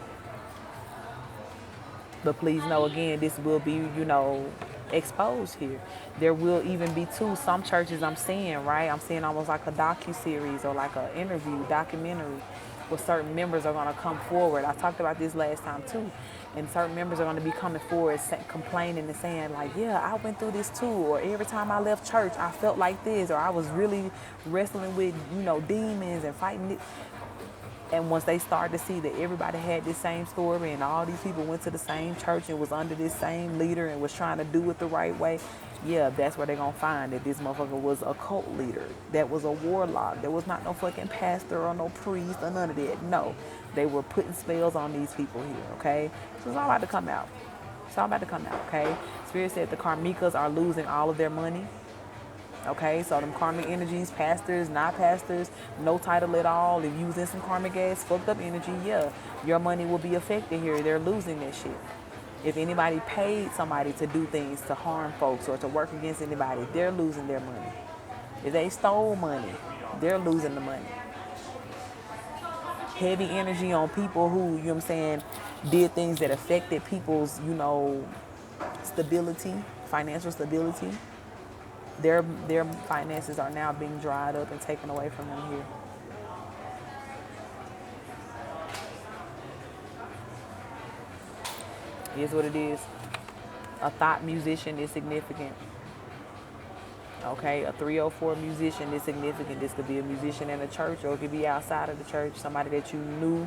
But please know, again, this will be, you know, exposed here. There will even be, too, some churches I'm seeing, right? I'm seeing almost like a docu-series or like an interview, documentary, where certain members are going to come forward. I talked about this last time, too. And certain members are going to be coming forward complaining and saying like, yeah, I went through this too. Or every time I left church, I felt like this. Or I was really wrestling with, you know, demons and fighting it. And once they started to see that everybody had this same story and all these people went to the same church and was under this same leader and was trying to do it the right way, yeah, that's where they're going to find that this motherfucker was a cult leader. That was a warlock. There was not no fucking pastor or no priest or none of that. No, they were putting spells on these people here, okay? So it's all about to come out. It's all about to come out, okay? Spirit said the karmikas are losing all of their money. Okay, so them karmic energies, pastors, not pastors, no title at all. If you was in some karmic ass, fucked up energy, yeah, your money will be affected here. They're losing that shit. If anybody paid somebody to do things to harm folks or to work against anybody, they're losing their money. If they stole money, they're losing the money. Heavy energy on people who, you know what I'm saying, did things that affected people's, you know, stability, financial stability. Their finances are now being dried up and taken away from them here. It is what it is. A thought musician is significant. Okay, a 304 musician is significant. This could be a musician in a church or it could be outside of the church. Somebody that you knew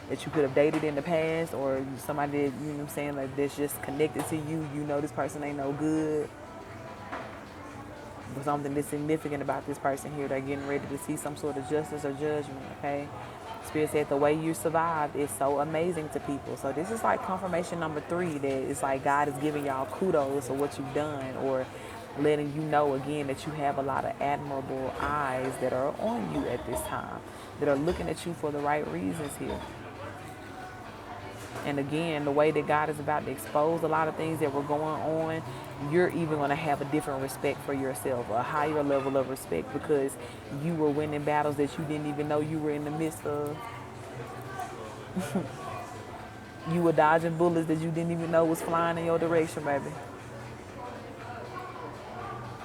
that you could have dated in the past, or somebody that, you know what I'm saying, like that's just connected to you. You know this person ain't no good. But something that's significant about this person here. They're getting ready to see some sort of justice or judgment, okay? Spirit said the way you survived is so amazing to people. So this is like confirmation number 3 that it's like God is giving y'all kudos for what you've done, or letting you know again that you have a lot of admirable eyes that are on you at this time, that are looking at you for the right reasons here. And again, the way that God is about to expose a lot of things that were going on, you're even going to have a different respect for yourself, a higher level of respect, because you were winning battles that you didn't even know you were in the midst of. You were dodging bullets that you didn't even know was flying in your direction, baby.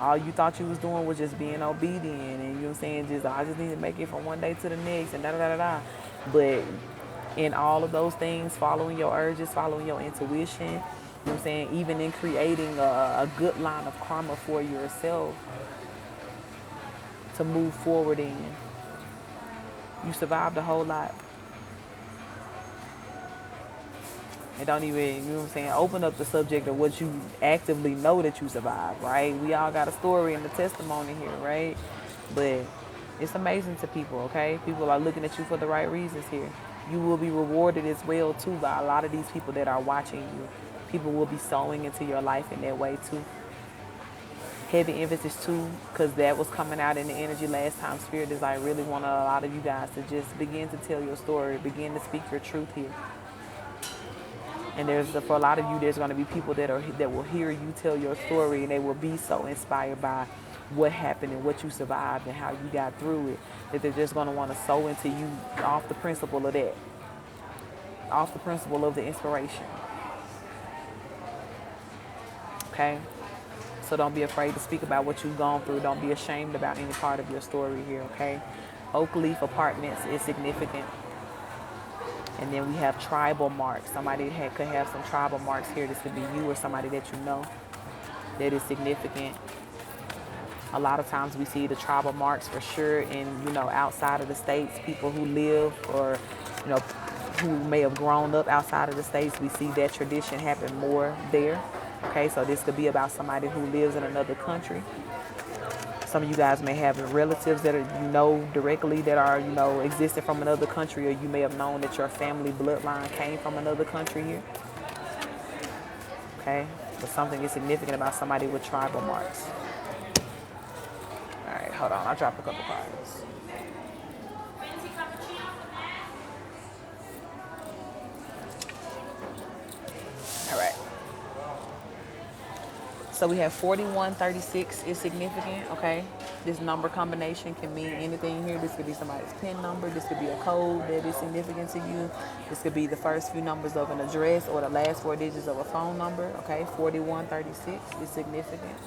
All you thought you was doing was just being obedient, and you know what I'm saying, just I just need to make it from one day to the next, and da da da da da. But in all of those things, following your urges, following your intuition, you know what I'm saying, even in creating a good line of karma for yourself to move forward in, you survived a whole lot. And don't even, you know what I'm saying, open up the subject of what you actively know that you survived, right? We all got a story and a testimony here, right? But it's amazing to people, okay? People are looking at you for the right reasons here. You will be rewarded as well, too, by a lot of these people that are watching you. People will be sowing into your life in that way, too. Heavy emphasis, too, because that was coming out in the energy last time. Spirit is like really wanted a lot of you guys to just begin to tell your story, begin to speak your truth here. And for a lot of you, there's going to be people that will hear you tell your story, and they will be so inspired by what happened and what you survived and how you got through it, that they're just going to want to sow into you off the principle of that, off the principle of the inspiration. Okay? So don't be afraid to speak about what you've gone through. Don't be ashamed about any part of your story here, okay? Oak Leaf Apartments is significant. And then we have tribal marks. Somebody could have some tribal marks here. This could be you or somebody that you know that is significant. A lot of times we see the tribal marks for sure in, outside of the states, people who live or, who may have grown up outside of the states. We see that tradition happen more there. Okay, so this could be about somebody who lives in another country. Some of you guys may have relatives that are, directly that are, existing from another country, or you may have known that your family bloodline came from another country here. Okay, but something is significant about somebody with tribal marks. All right, hold on, I'll drop a couple cards. All right. So we have 4136 is significant, okay? This number combination can mean anything here. This could be somebody's PIN number. This could be a code that is significant to you. This could be the first few numbers of an address or the last 4 digits of a phone number, okay? 4136 is significant.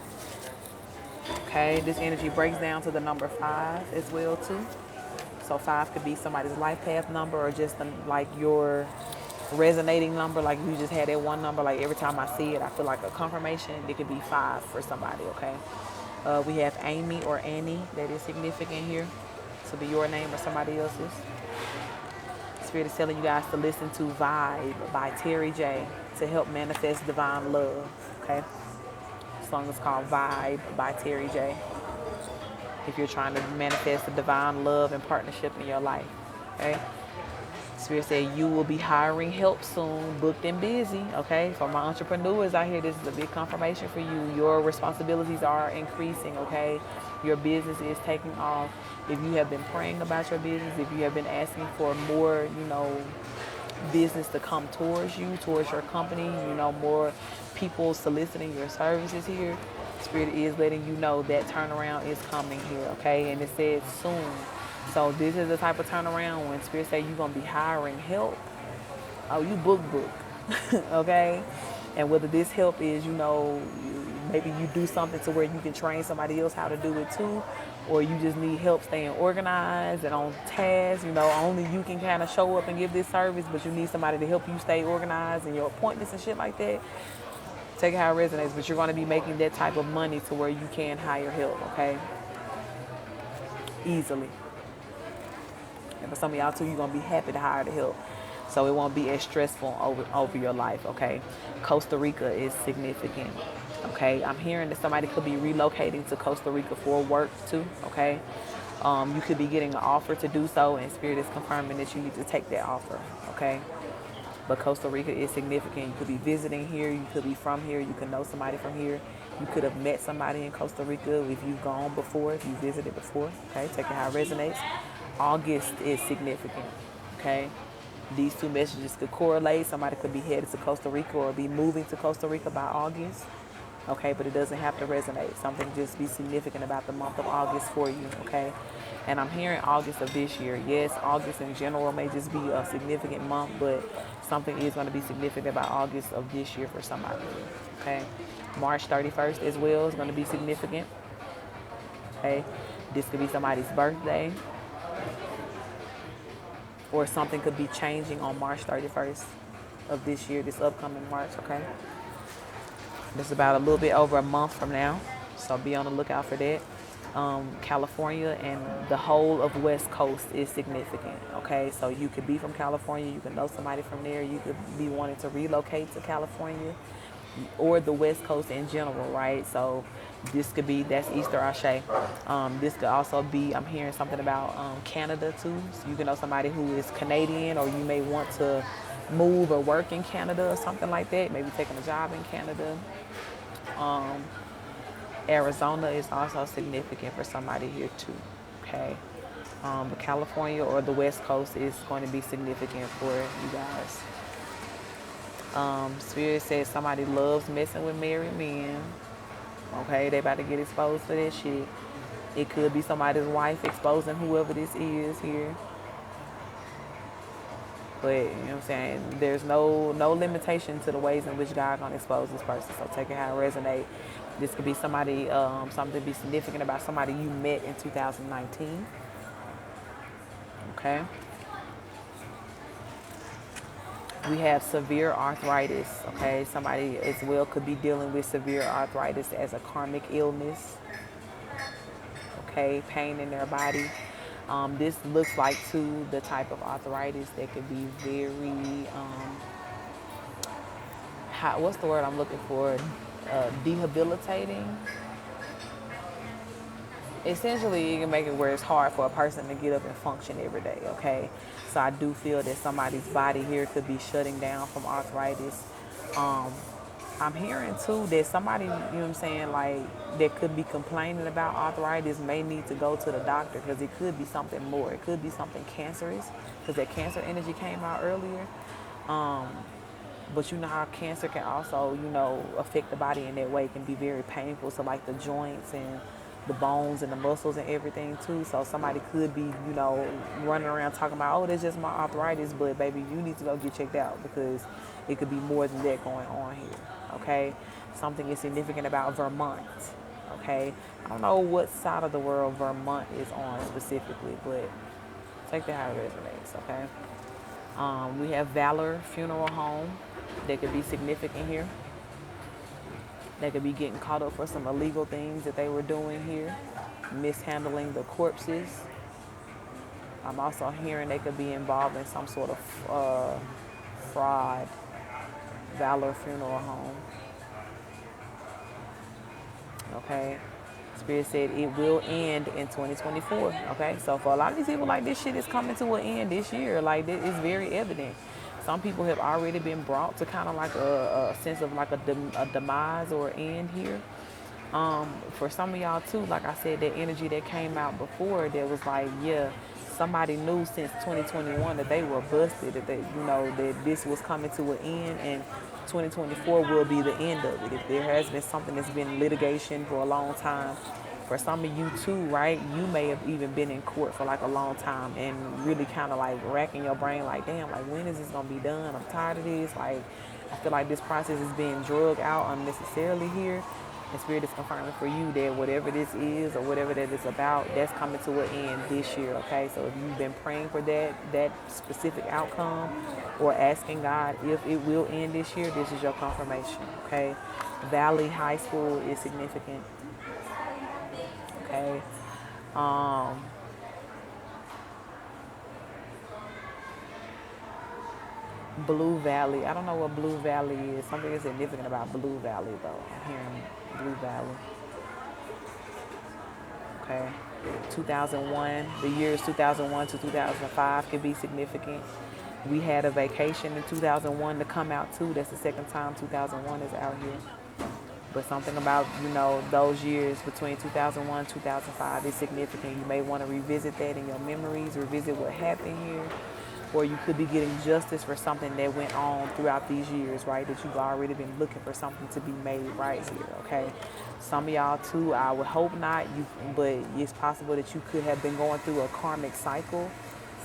Okay, this energy breaks down to the number 5 as well, too. So 5 could be somebody's life path number, or just like your resonating number, like you just had that one number, like every time I see it I feel like a confirmation. It could be 5 for somebody, okay? We have Amy or Annie, that is significant here. This will be your name or somebody else's. Spirit is telling you guys to listen to Vibe by Terry J to help manifest divine love, okay? The song is called Vibe by Terry J. If you're trying to manifest the divine love and partnership in your life, okay? Spirit said you will be hiring help soon, booked and busy, okay? For my entrepreneurs out here, this is a big confirmation for you. Your responsibilities are increasing, okay? Your business is taking off. If you have been praying about your business, if you have been asking for more, business to come towards you, towards your company, more people soliciting your services here, Spirit is letting you know that turnaround is coming here, okay? And it says soon. So this is the type of turnaround when Spirit say you're going to be hiring help. Oh, you book, okay? And whether this help is, maybe you do something to where you can train somebody else how to do it too, or you just need help staying organized and on task. Only you can kind of show up and give this service, but you need somebody to help you stay organized and your appointments and shit like that. Take it how it resonates, but you're going to be making that type of money to where you can hire help, okay? Easily. And for some of y'all too, you're going to be happy to hire the help. So it won't be as stressful over your life, okay? Costa Rica is significant, okay? I'm hearing that somebody could be relocating to Costa Rica for work too, okay? You could be getting an offer to do so, and Spirit is confirming that you need to take that offer, okay? But Costa Rica is significant. You could be visiting here. You could be from here. You could know somebody from here. You could have met somebody in Costa Rica if you've gone before, if you visited before, okay? Take it how it resonates. August is significant, okay? These two messages could correlate. Somebody could be headed to Costa Rica or be moving to Costa Rica by August. Okay, but it doesn't have to resonate. Something just be significant about the month of August for you, okay? And I'm hearing August of this year. Yes, August in general may just be a significant month, but something is going to be significant about August of this year for somebody, okay? March 31st as well is going to be significant, okay? This could be somebody's birthday, or something could be changing on March 31st of this year, this upcoming March, okay? It's about a little bit over a month from now, so be on the lookout for that. California and the whole of West Coast is significant, okay? So you could be from California, you could know somebody from there, you could be wanting to relocate to California or the West Coast in general, right? So this could be, that's Easter Ashe. This could also be, I'm hearing something about Canada too. So you can know somebody who is Canadian, or you may want to move or work in Canada or something like that, maybe taking a job in Canada. Arizona is also significant for somebody here too, okay? But California or the West Coast is going to be significant for you guys. Spirit says somebody loves messing with married men, okay? They about to get exposed for that shit. It could be somebody's wife exposing whoever this is here. But, you know what I'm saying, there's no limitation to the ways in which God gonna expose this person. So take it how it resonates. This could be somebody, something to be significant about somebody you met in 2019. Okay. We have severe arthritis. Okay. Somebody as well could be dealing with severe arthritis as a karmic illness. Okay. Pain in their body. This looks like, too, the type of arthritis that could be very, what's the word I'm looking for? Debilitating. Essentially, you can make it where it's hard for a person to get up and function every day, okay? So I do feel that somebody's body here could be shutting down from arthritis. I'm hearing, too, that somebody, you know what I'm saying, like, that could be complaining about arthritis may need to go to the doctor, because it could be something more. It could be something cancerous, because that cancer energy came out earlier. But you know how cancer can also, you know, affect the body in that way. It can be very painful. So like the joints and the bones and the muscles and everything too. So somebody could be, you know, running around talking about, oh, that's just my arthritis. But baby, you need to go get checked out, because it could be more than that going on here. Okay. Something is significant about Vermont. Okay. I don't know what side of the world Vermont is on specifically, but take that how it resonates. Okay. We have Valor Funeral Home. That could be significant here. They could be getting caught up for some illegal things that they were doing here, mishandling the corpses. I'm also hearing they could be involved in some sort of fraud. Valor Funeral Home. Okay. Spirit said it will end in 2024. Okay. So for a lot of these people, like, this shit is coming to an end this year. Like, it's very evident. Some people have already been brought to kind of like a sense of like a demise or end here. For some of y'all too, like I said, that energy that came out before, that was like, yeah, somebody knew since 2021 that they were busted, that they, you know, that this was coming to an end, and 2024 will be the end of it. If there has been something that's been litigation for a long time, for some of you too, right? You may have even been in court for like a long time and really kind of like racking your brain like, damn, like, when is this gonna be done? I'm tired of this. Like, I feel like this process is being drugged out unnecessarily here. And Spirit is confirming for you that whatever this is or whatever that is about, that's coming to an end this year, okay? So if you've been praying for that specific outcome, or asking God if it will end this year, this is your confirmation, okay? Valley High School is significant. Okay. Blue Valley. I don't know what Blue Valley is. Something is significant about Blue Valley, though. I'm hearing Blue Valley. Okay. 2001. The years 2001 to 2005 could be significant. We had a vacation in 2001 to come out, too. That's the second time 2001 is out here. But something about, you know, those years between 2001 and 2005 is significant. You may want to revisit that in your memories, revisit what happened here. or you could be getting justice for something that went on throughout these years, right? That you've already been looking for something to be made right here, okay? Some of y'all too, I would hope not, but it's possible that you could have been going through a karmic cycle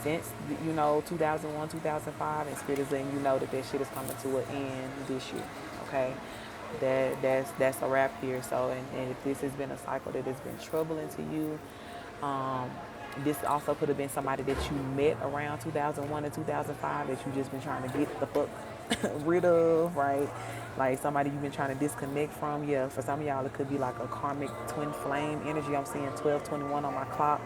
since, 2001, 2005, and Spirit is letting you know that that shit is coming to an end this year, okay? That's a wrap here. So, and if this has been a cycle that has been troubling to you, um, this also could have been somebody that you met around 2001 and 2005 that you just been trying to get the fuck rid of, right? Like somebody you've been trying to disconnect from. Yeah, for some of y'all, it could be like a karmic twin flame energy. I'm seeing 1221 on my clock.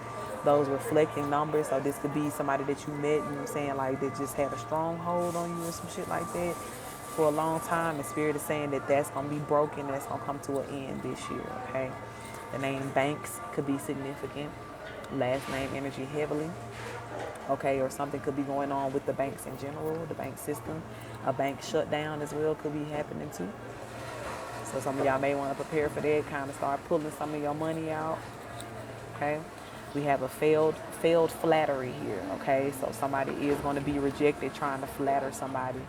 Those reflecting numbers. So this could be somebody that you met, you know what I'm saying, like that just had a stronghold on you or some shit like that for a long time. And Spirit is saying that that's going to be broken. That's going to come to an end this year, okay? The name Banks could be significant. Last name energy heavily, okay, or something could be going on with the banks in general, the bank system. A bank shutdown as well could be happening too. So some of y'all may want to prepare for that, kind of start pulling some of your money out, okay? We have a failed flattery here, okay? So somebody is going to be rejected trying to flatter somebody.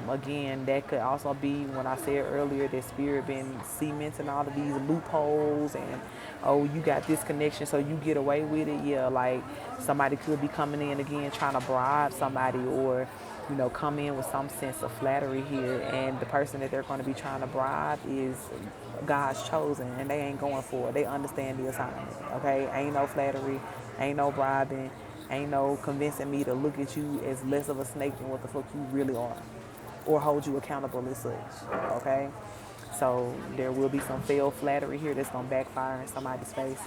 Again, that could also be when I said earlier that Spirit been cementing all of these loopholes and, oh, you got this connection so you get away with it. Yeah, like somebody could be coming in again trying to bribe somebody or, come in with some sense of flattery here. And the person that they're going to be trying to bribe is God's chosen and they ain't going for it. They understand the assignment, okay? Ain't no flattery, ain't no bribing, ain't no convincing me to look at you as less of a snake than what the fuck you really are, or hold you accountable as such, okay? So there will be some failed flattery here that's going to backfire in somebody's face.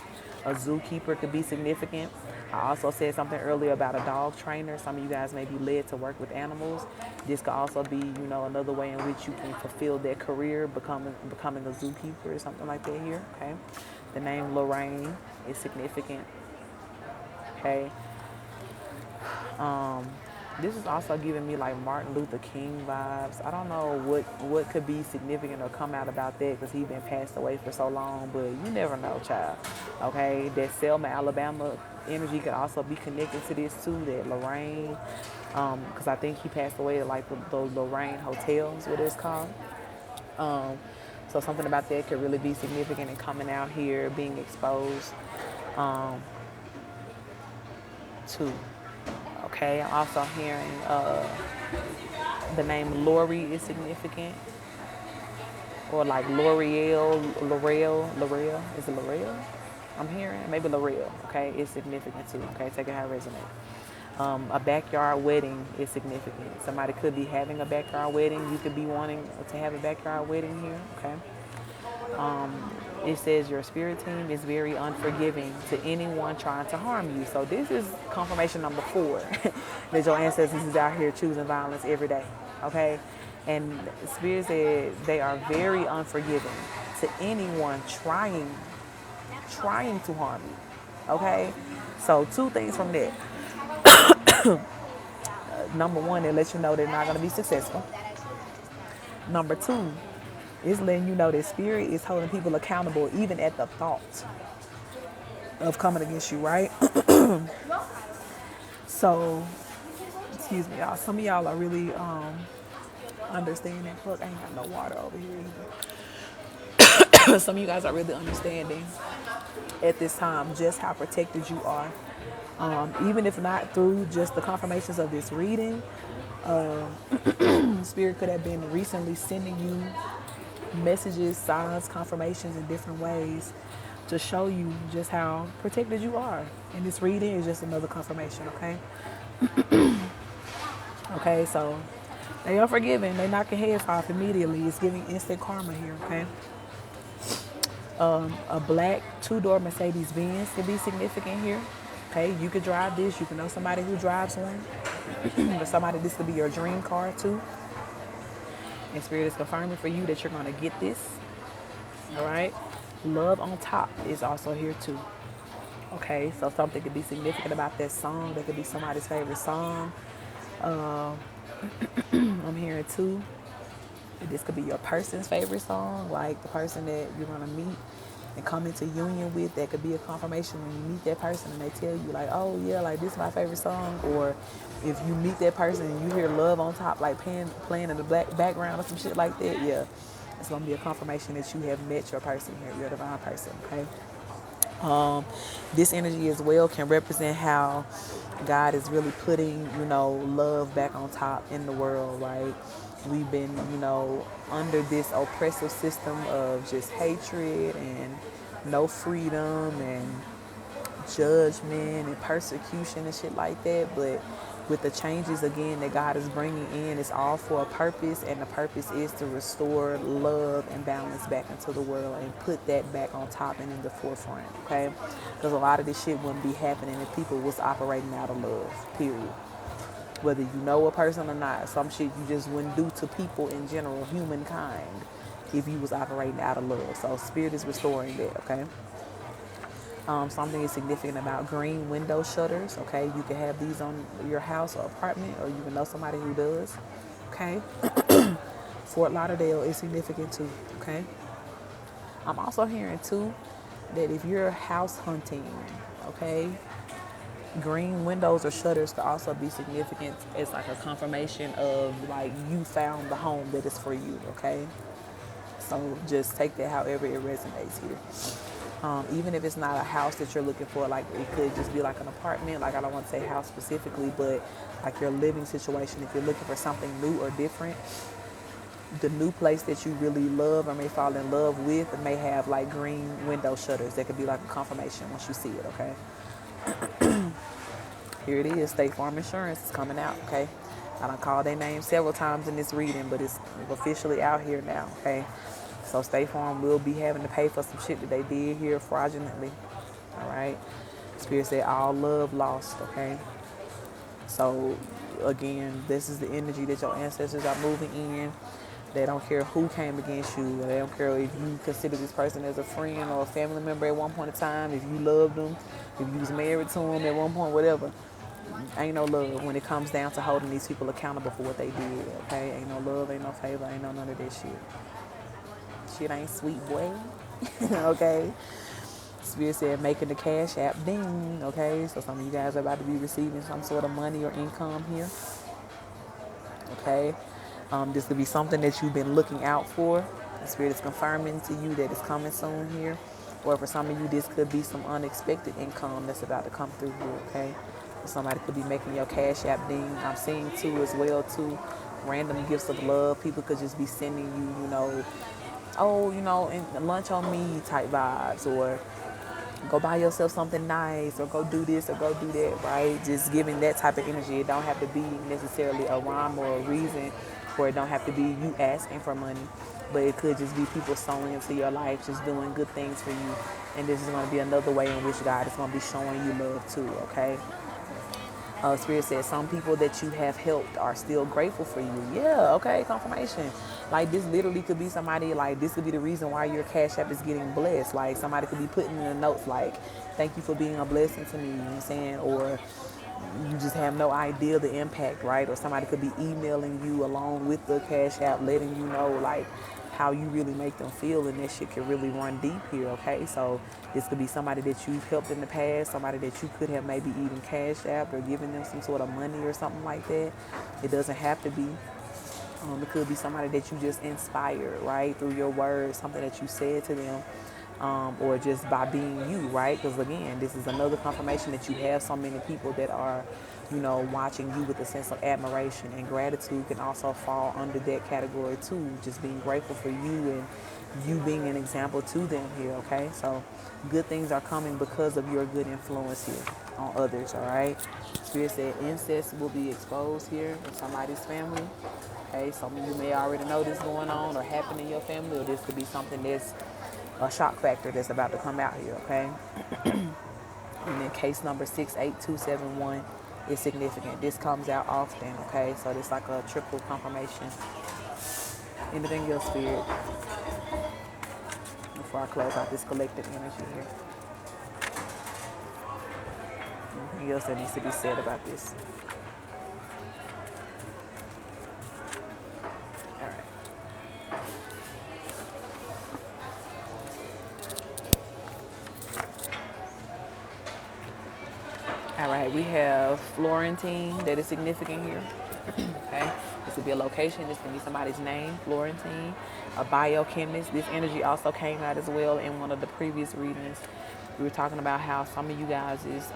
A zookeeper could be significant. I also said something earlier about a dog trainer. Some of you guys may be led to work with animals. This could also be, another way in which you can fulfill that career, becoming a zookeeper or something like that here, okay? The name Lorraine is significant, okay? This is also giving me like Martin Luther King vibes. I don't know what could be significant or come out about that because he's been passed away for so long, but you never know, child. Okay, that Selma, Alabama energy could also be connected to this too, that Lorraine, because I think he passed away at like the Lorraine Hotel is what it's called. So something about that could really be significant and coming out here, being exposed too. Okay, I'm also hearing the name Lori is significant. Or like L'Oreal, is it L'Oreal? I'm hearing, maybe L'Oreal, okay, it's significant too, okay, take it how it resonates. A backyard wedding is significant. Somebody could be having a backyard wedding. You could be wanting to have a backyard wedding here, okay? It says your spirit team is very unforgiving to anyone trying to harm you. So this is confirmation number 4 that your ancestors is out here choosing violence every day, okay? And Spirit said they are very unforgiving to anyone trying to harm you, okay? So 2 things from that. Number 1, it lets you know they're not going to be successful. Number 2, it's letting you know that Spirit is holding people accountable even at the thought of coming against you, right? So, excuse me, y'all. Some of y'all are really understanding. Look, I ain't got no water over here either. Some of you guys are really understanding at this time just how protected you are. Even if not through just the confirmations of this reading, Spirit could have been recently sending you messages, signs, confirmations in different ways to show you just how protected you are. And this reading is just another confirmation, okay? Okay, so they are forgiving. They knock your heads off immediately. It's giving instant karma here, okay? A black 2-door Mercedes-Benz could be significant here. Okay, you could drive this. You can know somebody who drives one. Or somebody, this could be your dream car too. And Spirit is confirming for you that you're going to get this. All right. Love on Top is also here too. Okay, so something could be significant about that song. That could be somebody's favorite song. I'm hearing too. This could be your person's favorite song, like the person that you're going to meet. and come into union with, that could be a confirmation when you meet that person and they tell you like, oh yeah, like this is my favorite song. Or if you meet that person and you hear Love on Top like playing in the background or some shit like that, yeah, it's gonna be a confirmation that you have met your person here, your divine person, okay? This energy as well can represent how God is really putting, love back on top in the world, right? We've been, under this oppressive system of just hatred and no freedom and judgment and persecution and shit like that. But with the changes again that God is bringing in, it's all for a purpose, and the purpose is to restore love and balance back into the world and put that back on top and in the forefront, okay? Because a lot of this shit wouldn't be happening if people was operating out of love, period. Whether you know a person or not, some shit you just wouldn't do to people in general, humankind, if you was operating out of love. So Spirit is restoring that, okay? Something is significant about green window shutters, okay? You can have these on your house or apartment, or you can know somebody who does, okay? Fort Lauderdale is significant too, okay? I'm also hearing too that if you're house hunting, okay, green windows or shutters could also be significant as like a confirmation of like you found the home that is for you, okay? So just take that however it resonates here. Even if it's not a house that you're looking for, like it could just be like an apartment, like I don't want to say house specifically, but like your living situation, if you're looking for something new or different, the new place that you really love or may fall in love with may have like green window shutters. That could be like a confirmation once you see it, okay? Here it is, State Farm Insurance is coming out, okay? I done called their name several times in this reading, but it's officially out here now, okay? So State Farm will be having to pay for some shit that they did here fraudulently, all right? Spirit said all love lost, okay? So again, this is the energy that your ancestors are moving in. They don't care who came against you. They don't care if you consider this person as a friend or a family member at one point in time, if you loved them, if you was married to them at one point, whatever. Ain't no love when it comes down to holding these people accountable for what they did, okay? Ain't no love, ain't no favor, ain't no none of that shit. Shit ain't sweet, boy. Okay? Spirit said making the cash app ding, okay? So some of you guys are about to be receiving some sort of money or income here, okay? This could be something that you've been looking out for. The Spirit is confirming to you that it's coming soon here. Or for some of you, this could be some unexpected income that's about to come through here, okay? Somebody could be making your cash app ding. I'm seeing too as well too, random gifts of love. People could just be sending you, and lunch on me type vibes, or go buy yourself something nice, or go do this or go do that, right? Just giving that type of energy. It don't have to be necessarily a rhyme or a reason, or it don't have to be you asking for money, but it could just be people sowing into your life, just doing good things for you. And this is going to be another way in which God is going to be showing you love too, okay? Spirit says some people that you have helped are still grateful for you. Yeah, okay, confirmation. Like this literally could be somebody, like this could be the reason why your cash app is getting blessed. Like somebody could be putting in the notes like, thank you for being a blessing to me, you know what I'm saying? Or you just have no idea the impact, right? Or somebody could be emailing you along with the cash app, letting you know like how you really make them feel, and that shit can really run deep here, okay? So this could be somebody that you've helped in the past, somebody that you could have maybe even cash app or given them some sort of money or something like that. It doesn't have to be. It could be somebody that you just inspired, right, through your words, something that you said to them, or just by being you, right? Because again, this is another confirmation that you have so many people that are, watching you with a sense of admiration, and gratitude can also fall under that category too. Just being grateful for you and you being an example to them here, okay? So good things are coming because of your good influence here on others, all right? Spirit said incest will be exposed here in somebody's family. Okay, some of you may already know this going on or happen in your family, or this could be something that's a shock factor that's about to come out here, okay? And then case number 68271 is significant. This comes out often, okay? So it's like a triple confirmation. Anything else, Spirit, before I close out this collective energy here? Anything else that needs to be said about this? All right. We have Florentine that is significant here. Okay, this would be a location. This could be somebody's name, Florentine, a biochemist. This energy also came out as well in one of the previous readings. We were talking about how some of you guys is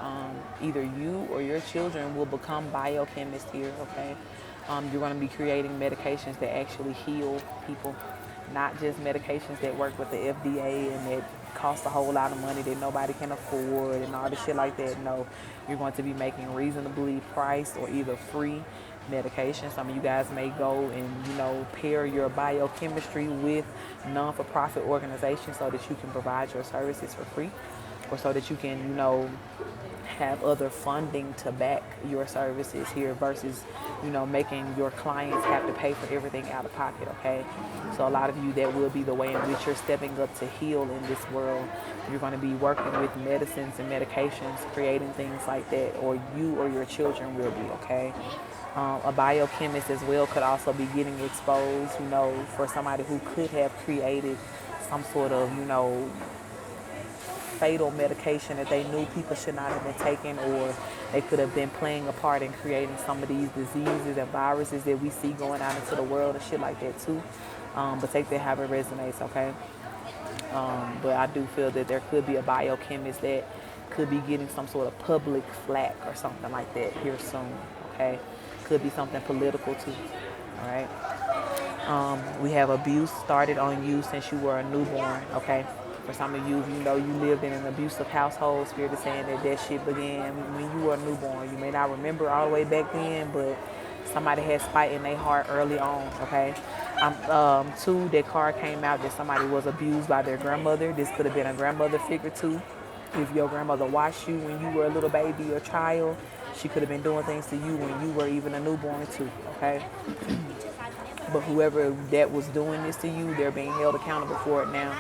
either you or your children will become biochemists here. Okay, you're going to be creating medications that actually heal people, not just medications that work with the FDA and that cost a whole lot of money that nobody can afford and all this shit like that. No, you're going to be making reasonably priced or either free medication. Some of you guys may go and, pair your biochemistry with non-for-profit organizations so that you can provide your services for free, or so that you can, have other funding to back your services here versus, making your clients have to pay for everything out of pocket, okay? So a lot of you, that will be the way in which you're stepping up to heal in this world. You're going to be working with medicines and medications, creating things like that, or you or your children will be, okay? A biochemist as well could also be getting exposed, for somebody who could have created some sort of, fatal medication that they knew people should not have been taking, or they could have been playing a part in creating some of these diseases and viruses that we see going out into the world and shit like that too. But take that how it resonates, okay? But I do feel that there could be a biochemist that could be getting some sort of public flack or something like that here soon, okay? Could be something political too, all right? We have abuse started on you since you were a newborn, okay? For some of you, you lived in an abusive household. Spirit is saying that shit began when you were a newborn. You may not remember all the way back then, but somebody had spite in their heart early on, okay? Two, that card came out that somebody was abused by their grandmother. This could have been a grandmother figure too. If your grandmother watched you when you were a little baby or child, she could have been doing things to you when you were even a newborn too, okay? But whoever that was doing this to you, they're being held accountable for it now.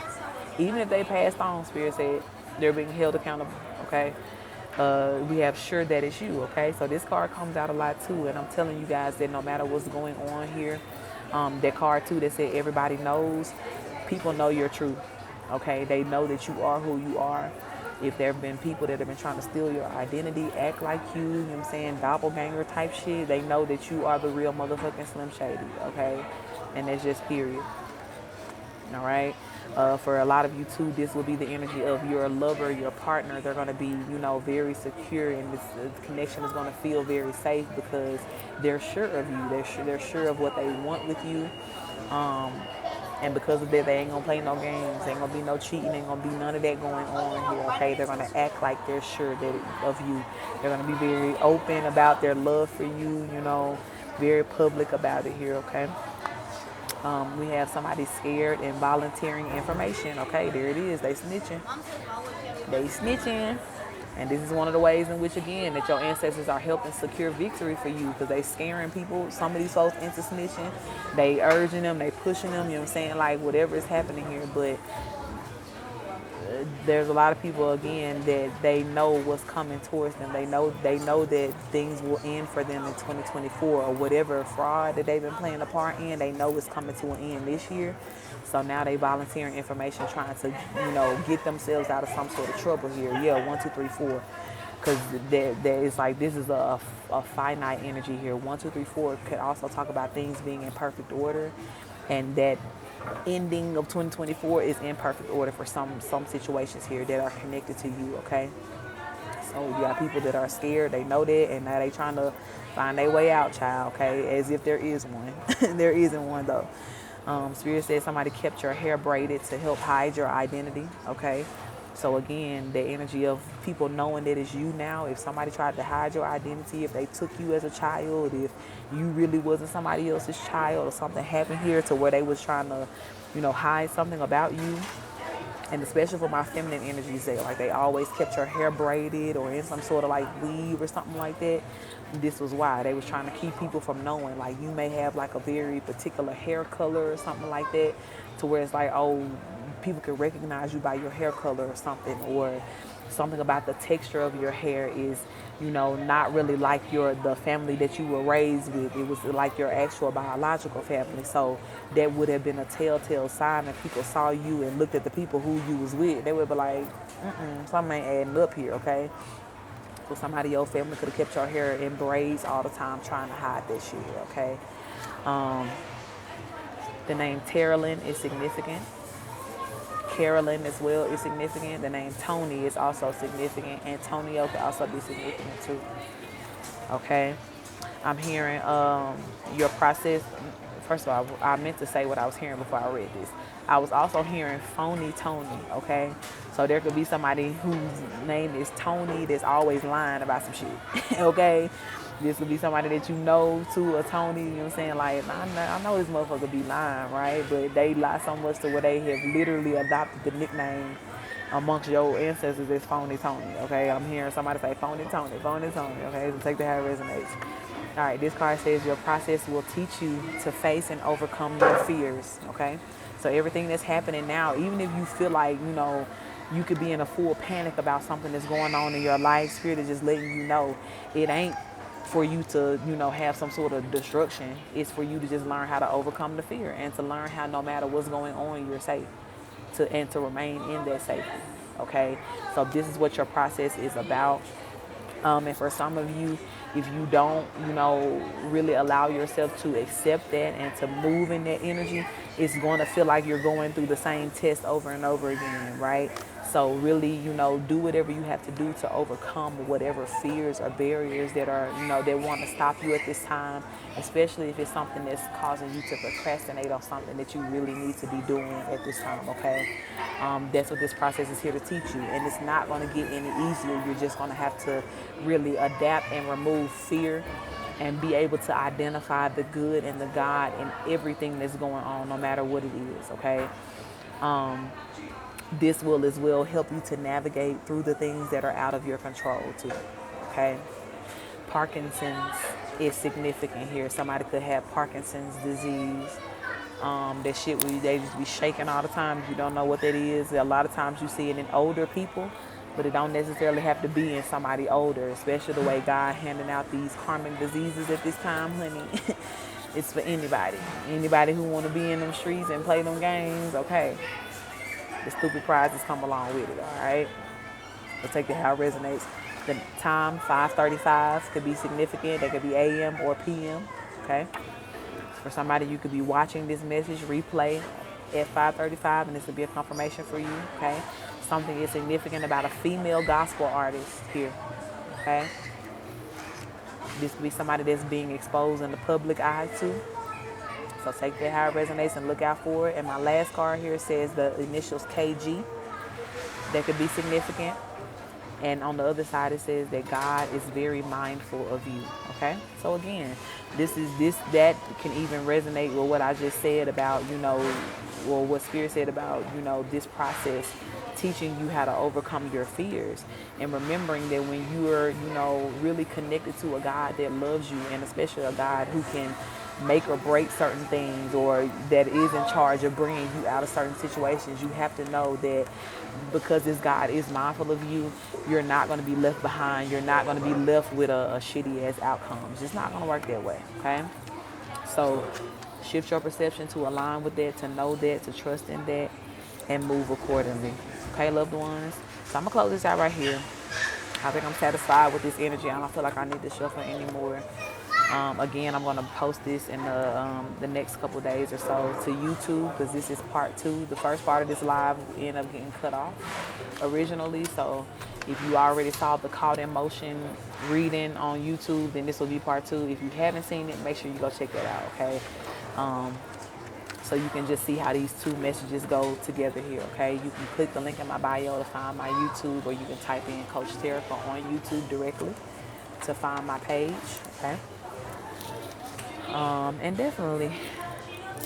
Even if they passed on, Spirit said, they're being held accountable, okay? We have sure that it's you, okay? So this card comes out a lot too, and I'm telling you guys that no matter what's going on here, that card too that said everybody knows, people know your truth, okay? They know that you are who you are. If there have been people that have been trying to steal your identity, act like you know what I'm saying, doppelganger type shit, they know that you are the real motherfucking Slim Shady, okay? And that's just period, all right? For a lot of you too, this will be the energy of your lover, your partner. They're going to be, very secure, and this connection is going to feel very safe because they're sure of you. They're sure of what they want with you. And because of that, they ain't going to play no games. Ain't going to be no cheating. Ain't going to be none of that going on here, okay? They're going to act like they're sure of you. They're going to be very open about their love for you, very public about it here, okay? We have somebody scared and volunteering information. Okay, there it is. They snitching. And this is one of the ways in which, again, that your ancestors are helping secure victory for you because they scaring people, some of these folks into snitching. They urging them, they pushing them, like whatever is happening here. But there's a lot of people, again, that they know what's coming towards them. They know that things will end for them in 2024, or whatever fraud that they've been playing a part in, they know it's coming to an end this year. So now they volunteering information, trying to, get themselves out of some sort of trouble here. Yeah, 1, 2, 3, 4. Because there is like, this is a finite energy here. 1, 2, 3, 4 could also talk about things being in perfect order, and that ending of 2024 is in perfect order for some situations here that are connected to you, okay? So you got people that are scared, they know that, and now they trying to find their way out, child, okay? As if there is one. There isn't one, though. Spirit says somebody kept your hair braided to help hide your identity, okay? So again, the energy of people knowing that it's you now. If somebody tried to hide your identity, if they took you as a child, if you really wasn't somebody else's child, or something happened here to where they was trying to, hide something about you. And especially for my feminine energies, they always kept your hair braided or in some sort of like weave or something like that. This was why they was trying to keep people from knowing, like, you may have like a very particular hair color or something like that, to where it's like, oh, people can recognize you by your hair color or something, or something about the texture of your hair is, not really like the family that you were raised with. It was like your actual biological family. So that would have been a telltale sign if people saw you and looked at the people who you was with. They would be like, something ain't adding up here, okay? people. Somebody in your family could have kept your hair in braids all the time trying to hide that shit, okay? Um, the name Terilyn is significant. Carolyn as well is significant. The name Tony is also significant. Antonio could also be significant too. Okay. I'm hearing your process. First of all, I meant to say what I was hearing before I read this. I was also hearing phony Tony, okay? So there could be somebody whose name is Tony that's always lying about some shit, okay? This could be somebody that you know to a Tony, you know what I'm saying? Like, I know this motherfucker be lying, right? But they lie so much to where they have literally adopted the nickname amongst your ancestors as phony Tony, okay? I'm hearing somebody say phony Tony, okay? So take that how it resonates. All right, this card says your process will teach you to face and overcome your fears, okay? So everything that's happening now, even if you feel like, you could be in a full panic about something that's going on in your life, Spirit is just letting you know it ain't for you to, have some sort of destruction. It's for you to just learn how to overcome the fear and to learn how no matter what's going on, you're safe and to remain in that safety, okay? So this is what your process is about. And for some of you, if you don't, really allow yourself to accept that and to move in that energy, it's going to feel like you're going through the same test over and over again, right? So really, do whatever you have to do to overcome whatever fears or barriers that are, that want to stop you at this time, especially if it's something that's causing you to procrastinate on something that you really need to be doing at this time, okay? That's what this process is here to teach you. And it's not going to get any easier. You're just going to have to really adapt and remove fear and be able to identify the good and the God in everything that's going on, no matter what it is, okay? This will as well help you to navigate through the things that are out of your control too, okay? Parkinson's is significant here. Somebody could have Parkinson's disease. That shit where they just be shaking all the time. If you don't know what that is, a lot of times you see it in older people, but it don't necessarily have to be in somebody older, especially the way God handing out these karmic diseases at this time, honey. It's for anybody. Anybody who want to be in them streets and play them games, okay. The stupid prizes come along with it, all right? So take it how it resonates. The time, 5:35, could be significant. That could be AM or PM, okay? For somebody, you could be watching this message replay at 5:35, and this would be a confirmation for you, okay? Something is significant about a female gospel artist here, okay? This could be somebody that's being exposed in the public eye too. So take that how it resonates and look out for it. And my last card here says the initials KG. That could be significant. And on the other side, it says that God is very mindful of you. Okay. So again, that can even resonate with what I just said about, or what Spirit said about, this process teaching you how to overcome your fears and remembering that when you are, really connected to a God that loves you, and especially a God who can make or break certain things, or that is in charge of bringing you out of certain situations, you have to know that because this God is mindful of you, you're not going to be left behind. You're not going to be left with a shitty ass outcome. It's just not going to work that way, okay? So shift your perception to align with that, to know that, to trust in that, and move accordingly. Okay, loved ones? So I'm going to close this out right here. I think I'm satisfied with this energy. I don't feel like I need to shuffle anymore. Again, I'm going to post this in the next couple days or so to YouTube, because this is part 2. The first part of this live ended up getting cut off originally. So if you already saw the Caught in Motion reading on YouTube, then this will be part 2. If you haven't seen it, make sure you go check that out, okay? So you can just see how these two messages go together here, okay? You can click the link in my bio to find my YouTube, or you can type in Coach Terica on YouTube directly to find my page, okay? And definitely,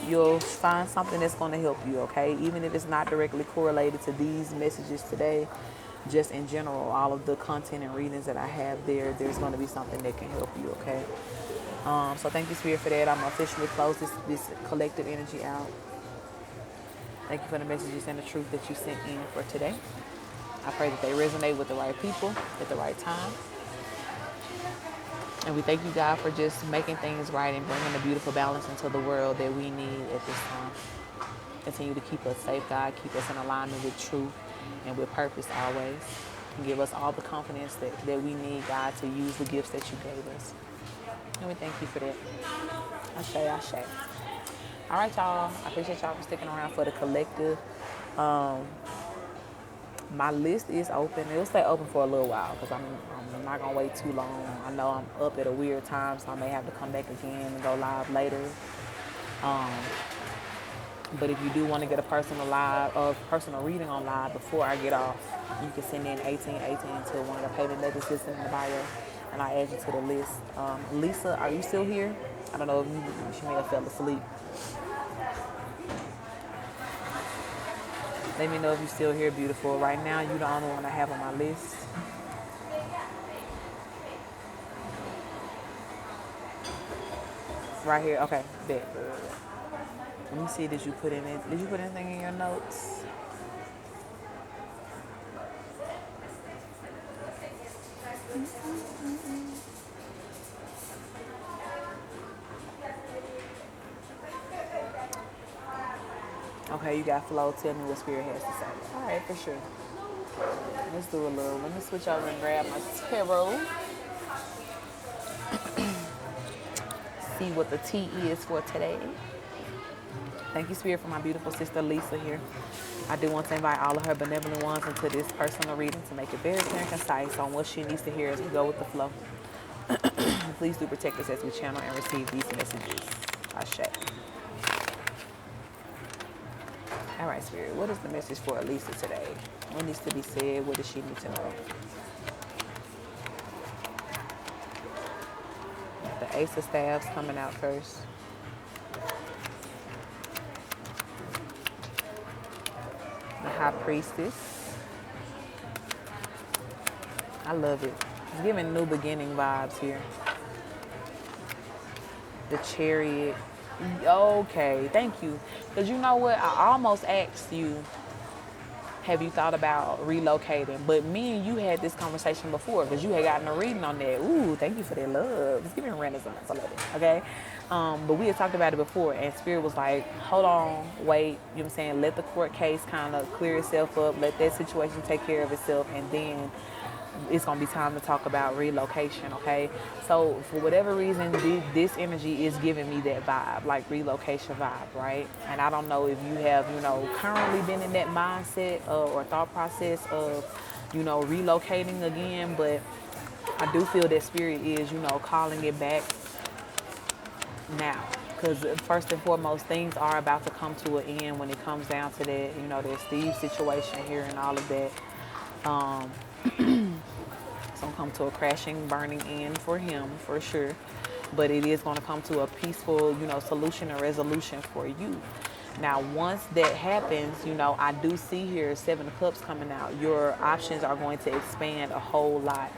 you'll find something that's going to help you, okay? Even if it's not directly correlated to these messages today, just in general, all of the content and readings that I have there's going to be something that can help you, okay? So thank you, Spirit, for that. I'm going to officially close this collective energy out. Thank you for the messages and the truth that you sent in for today. I pray that they resonate with the right people at the right time. And we thank you, God, for just making things right and bringing a beautiful balance into the world that we need at this time. Continue to keep us safe, God. Keep us in alignment with truth and with purpose always. and give us all the confidence that we need, God, to use the gifts that you gave us. And we thank you for that. Ashe, ashe. All right, y'all. I appreciate y'all for sticking around for the collective. My list is open. It'll stay open for a little while because I'm not going to wait too long. I know I'm up at a weird time, so I may have to come back again and go live later. But if you do want to get a personal reading on live before I get off, you can send in 1818 to one of the payment methods listed in the bio, and I add you to the list. Lisa, are you still here? I don't know if she may have fell asleep. Let me know if you're still here, beautiful. Right now, you're the only one I have on my list. Right here, okay, bet. Let me see, did you put anything in your notes? Okay, you got flow. Tell me what Spirit has to say. All right, for sure. Let's do a little. Let me switch over and grab my tarot. See what the tea is for today. Thank you, Spirit, for my beautiful sister Lisa here. I do want to invite all of her benevolent ones into this personal reading to make it very clear and concise on what she needs to hear as we go with the flow. Please do protect us as we channel and receive these messages. Ashe. All right, Spirit, what is the message for Elisa today? What needs to be said? What does she need to know? The Ace of Staves coming out first. The High Priestess. I love it. It's giving new beginning vibes here. The Chariot. Okay, thank you. Because you know what? I almost asked you, have you thought about relocating? But me and you had this conversation before because you had gotten a reading on that. Ooh, thank you for that love. It's giving Renaissance. I love it. Okay? But we had talked about it before, and Spirit was like, hold on, wait. You know what I'm saying? Let the court case kind of clear itself up. Let that situation take care of itself, and then it's going to be time to talk about relocation, okay? So for whatever reason, this energy is giving me that vibe, like relocation vibe, right? And I don't know if you have, currently been in that mindset or thought process of, relocating again, but I do feel that Spirit is, calling it back now. Because first and foremost, things are about to come to an end when it comes down to that, there's Steve's situation here and all of that. It's going to come to a crashing, burning end for him, for sure. But it is going to come to a peaceful, solution or resolution for you. Now, once that happens, I do see here 7 of Cups coming out. Your options are going to expand a whole lot.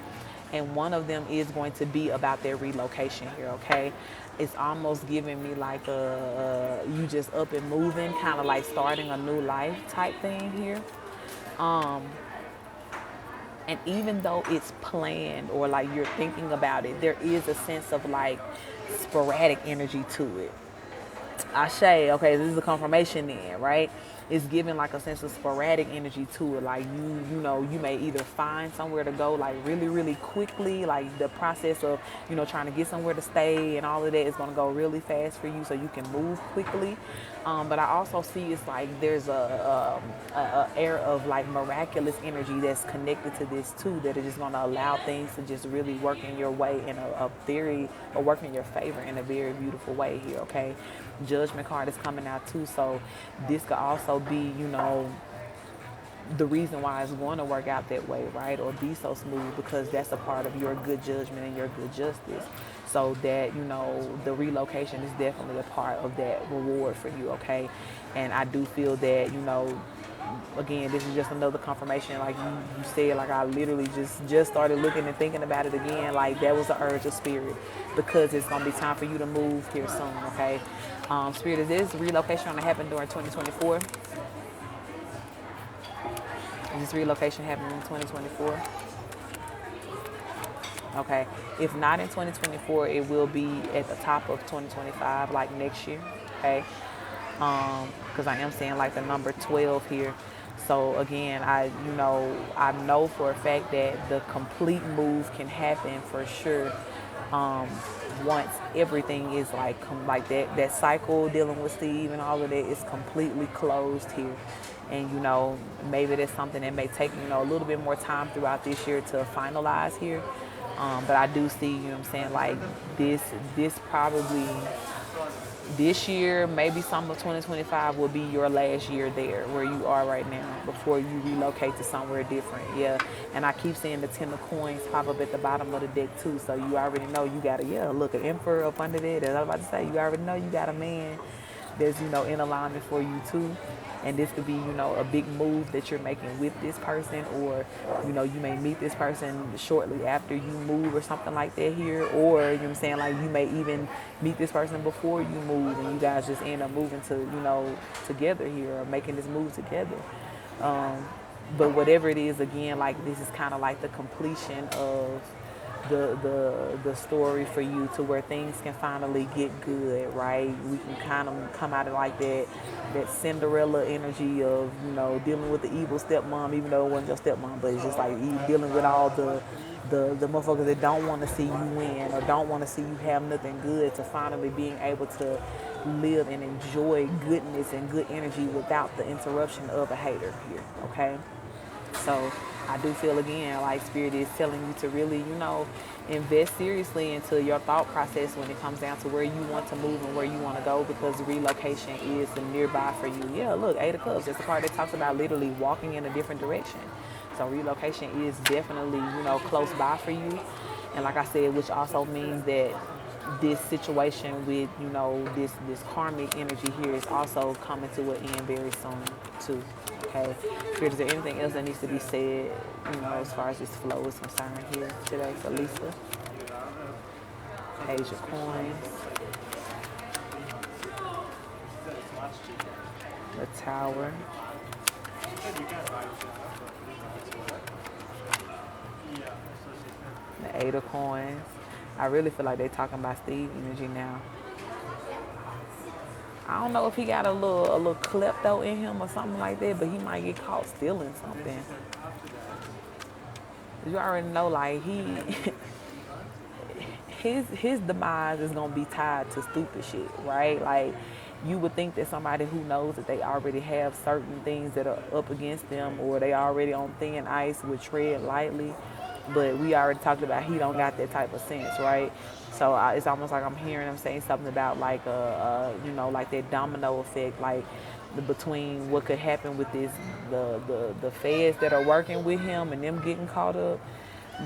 And one of them is going to be about their relocation here, okay? It's almost giving me like you just up and moving, kind of like starting a new life type thing here. And even though it's planned or like you're thinking about it, there is a sense of like sporadic energy to it. Ashe, okay, this is a confirmation then, right? It's giving like a sense of sporadic energy to it. Like you may either find somewhere to go like really, really quickly, like the process of, trying to get somewhere to stay and all of that is going to go really fast for you so you can move quickly. But I also see it's like there's a air of like miraculous energy that's connected to this too, that is just going to allow things to just really work in your way in or work in your favor in a very beautiful way here, okay? Judgment card is coming out too, so this could also be, the reason why it's going to work out that way, right? Or be so smooth, because that's a part of your good judgment and your good justice. So that, the relocation is definitely a part of that reward for you, okay? And I do feel that, again, this is just another confirmation. Like you said, like I literally just started looking and thinking about it again. Like that was the urge of Spirit, because it's going to be time for you to move here soon, okay? Spirit, is this relocation going to happen during 2024? Is this relocation happening in 2024? Okay. If not in 2024, it will be at the top of 2025, like next year, okay? Because I am seeing like the number 12 here. So again, I know for a fact that the complete move can happen for sure. Um, Once everything is like like that cycle dealing with Steve and all of that is completely closed here. And maybe that's something that may take a little bit more time throughout this year to finalize here. But I do see, what I'm saying, like this probably this year, maybe some of 2025 will be your last year there where you are right now before you relocate to somewhere different. Yeah. And I keep seeing the 10 of coins pop up at the bottom of the deck too. So you already know you got look, an emperor up under there. That's what I was about to say. You already know you got a man that's, in alignment for you too. And this could be, a big move that you're making with this person, or, you may meet this person shortly after you move or something like that here. Or, you know what I'm saying, like you may even meet this person before you move and you guys just end up moving to, together here or making this move together. But whatever it is, again, like this is kind of like the completion of the story for you to where things can finally get good, right? We can kind of come out of like that Cinderella energy of dealing with the evil stepmom, even though it wasn't your stepmom, but it's just like you dealing with all the motherfuckers that don't want to see you win or don't want to see you have nothing good, to finally being able to live and enjoy goodness and good energy without the interruption of a hater here, okay? So I do feel again like Spirit is telling you to really, invest seriously into your thought process when it comes down to where you want to move and where you want to go, because relocation is nearby for you. Yeah, look, 8 of Cups, that's the part that talks about literally walking in a different direction. So relocation is definitely, close by for you. And like I said, which also means that this situation with, this karmic energy here is also coming to an end very soon too. Okay. Is there anything else that needs to be said, as far as this flow is concerned here today for Lisa? Page of Coins. The Tower. The 8 of Coins. I really feel like they're talking about Steve energy now. I don't know if he got a little klepto in him or something like that, but he might get caught stealing something. You already know, like his demise is gonna be tied to stupid shit, right? Like you would think that somebody who knows that they already have certain things that are up against them, or they already on thin ice, would tread lightly. But we already talked about he don't got that type of sense, right? So it's almost like I'm hearing him saying something about like like that domino effect, like between what could happen with the feds that are working with him and them getting caught up.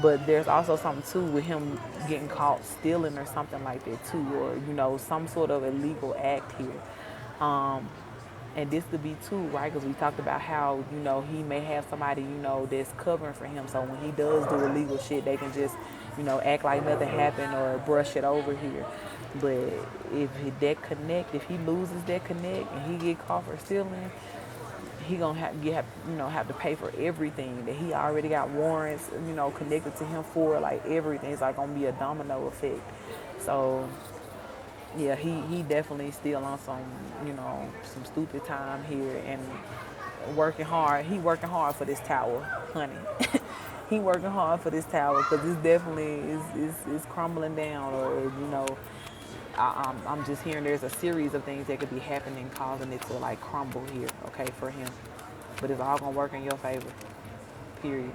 But there's also something too with him getting caught stealing or something like that too, or some sort of illegal act here. And this could be too, right? Because we talked about how, he may have somebody, that's covering for him. So when he does do illegal shit, they can just, act like nothing happened or brush it over here. But if if he loses that connect and he get caught for stealing, he gonna have to pay for everything that he already got warrants, connected to him for. Like everything, it's like gonna be a domino effect. So yeah, he definitely still on some stupid time here and working hard. He working hard for this tower, honey. He working hard for this tower because this definitely is crumbling down, or I'm just hearing there's a series of things that could be happening causing it to like crumble here, okay, for him. But it's all gonna work in your favor, period.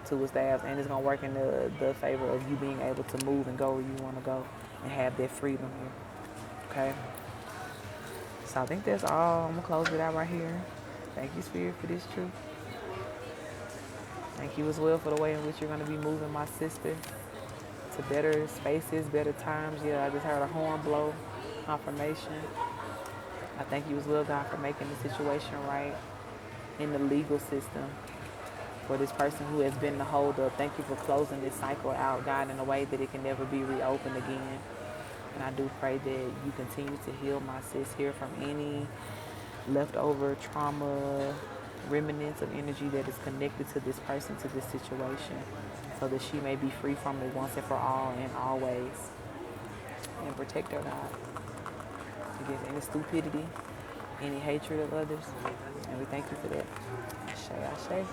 To his staff, and it's gonna work in the favor of you being able to move and go where you want to go and have that freedom here. Okay. So I think that's all. I'm gonna close it out right here. Thank you, Spirit, for this truth. Thank you as well for the way in which you're gonna be moving my sister to better spaces, better times. Yeah, I just heard a horn blow, confirmation. I thank you as well, God, for making the situation right in the legal system for this person who has been the holdup. Thank you for closing this cycle out, God, in a way that it can never be reopened again. And I do pray that you continue to heal my sis here from any leftover trauma, remnants of energy that is connected to this person, to this situation, so that she may be free from it once and for all and always. And protect her, God, against any stupidity any hatred of others. And we thank you for that. Ashe, ashe.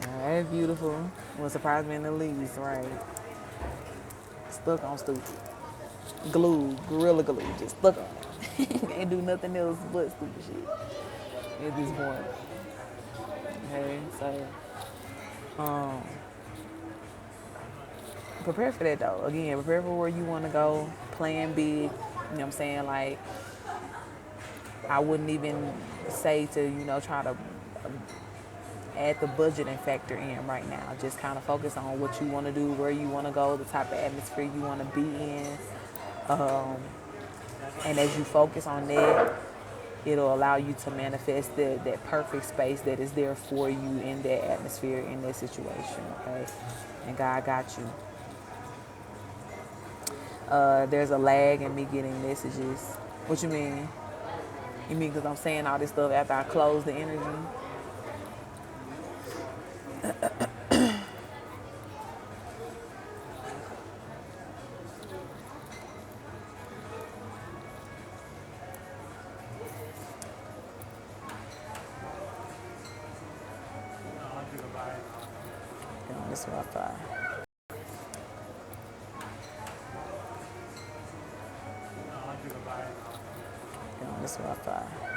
All right, beautiful. What surprised me in the least, right? Stuck on stupid. Glue, Gorilla Glue, just stuck on it. Ain't do nothing else but stupid shit at this point. Okay, so prepare for that though. Again, prepare for where you want to go. Plan big. You know what I'm saying? Like, I wouldn't even say to, try to add the budgeting factor in right now. Just kind of focus on what you want to do, where you want to go, the type of atmosphere you want to be in. And as you focus on that, it'll allow you to manifest that perfect space that is there for you in that atmosphere, in that situation, okay? And God got you. There's a lag in me getting messages. What you mean? You mean because I'm saying all this stuff after I close the energy? Get on this Wi-Fi. Get on this Wi-Fi.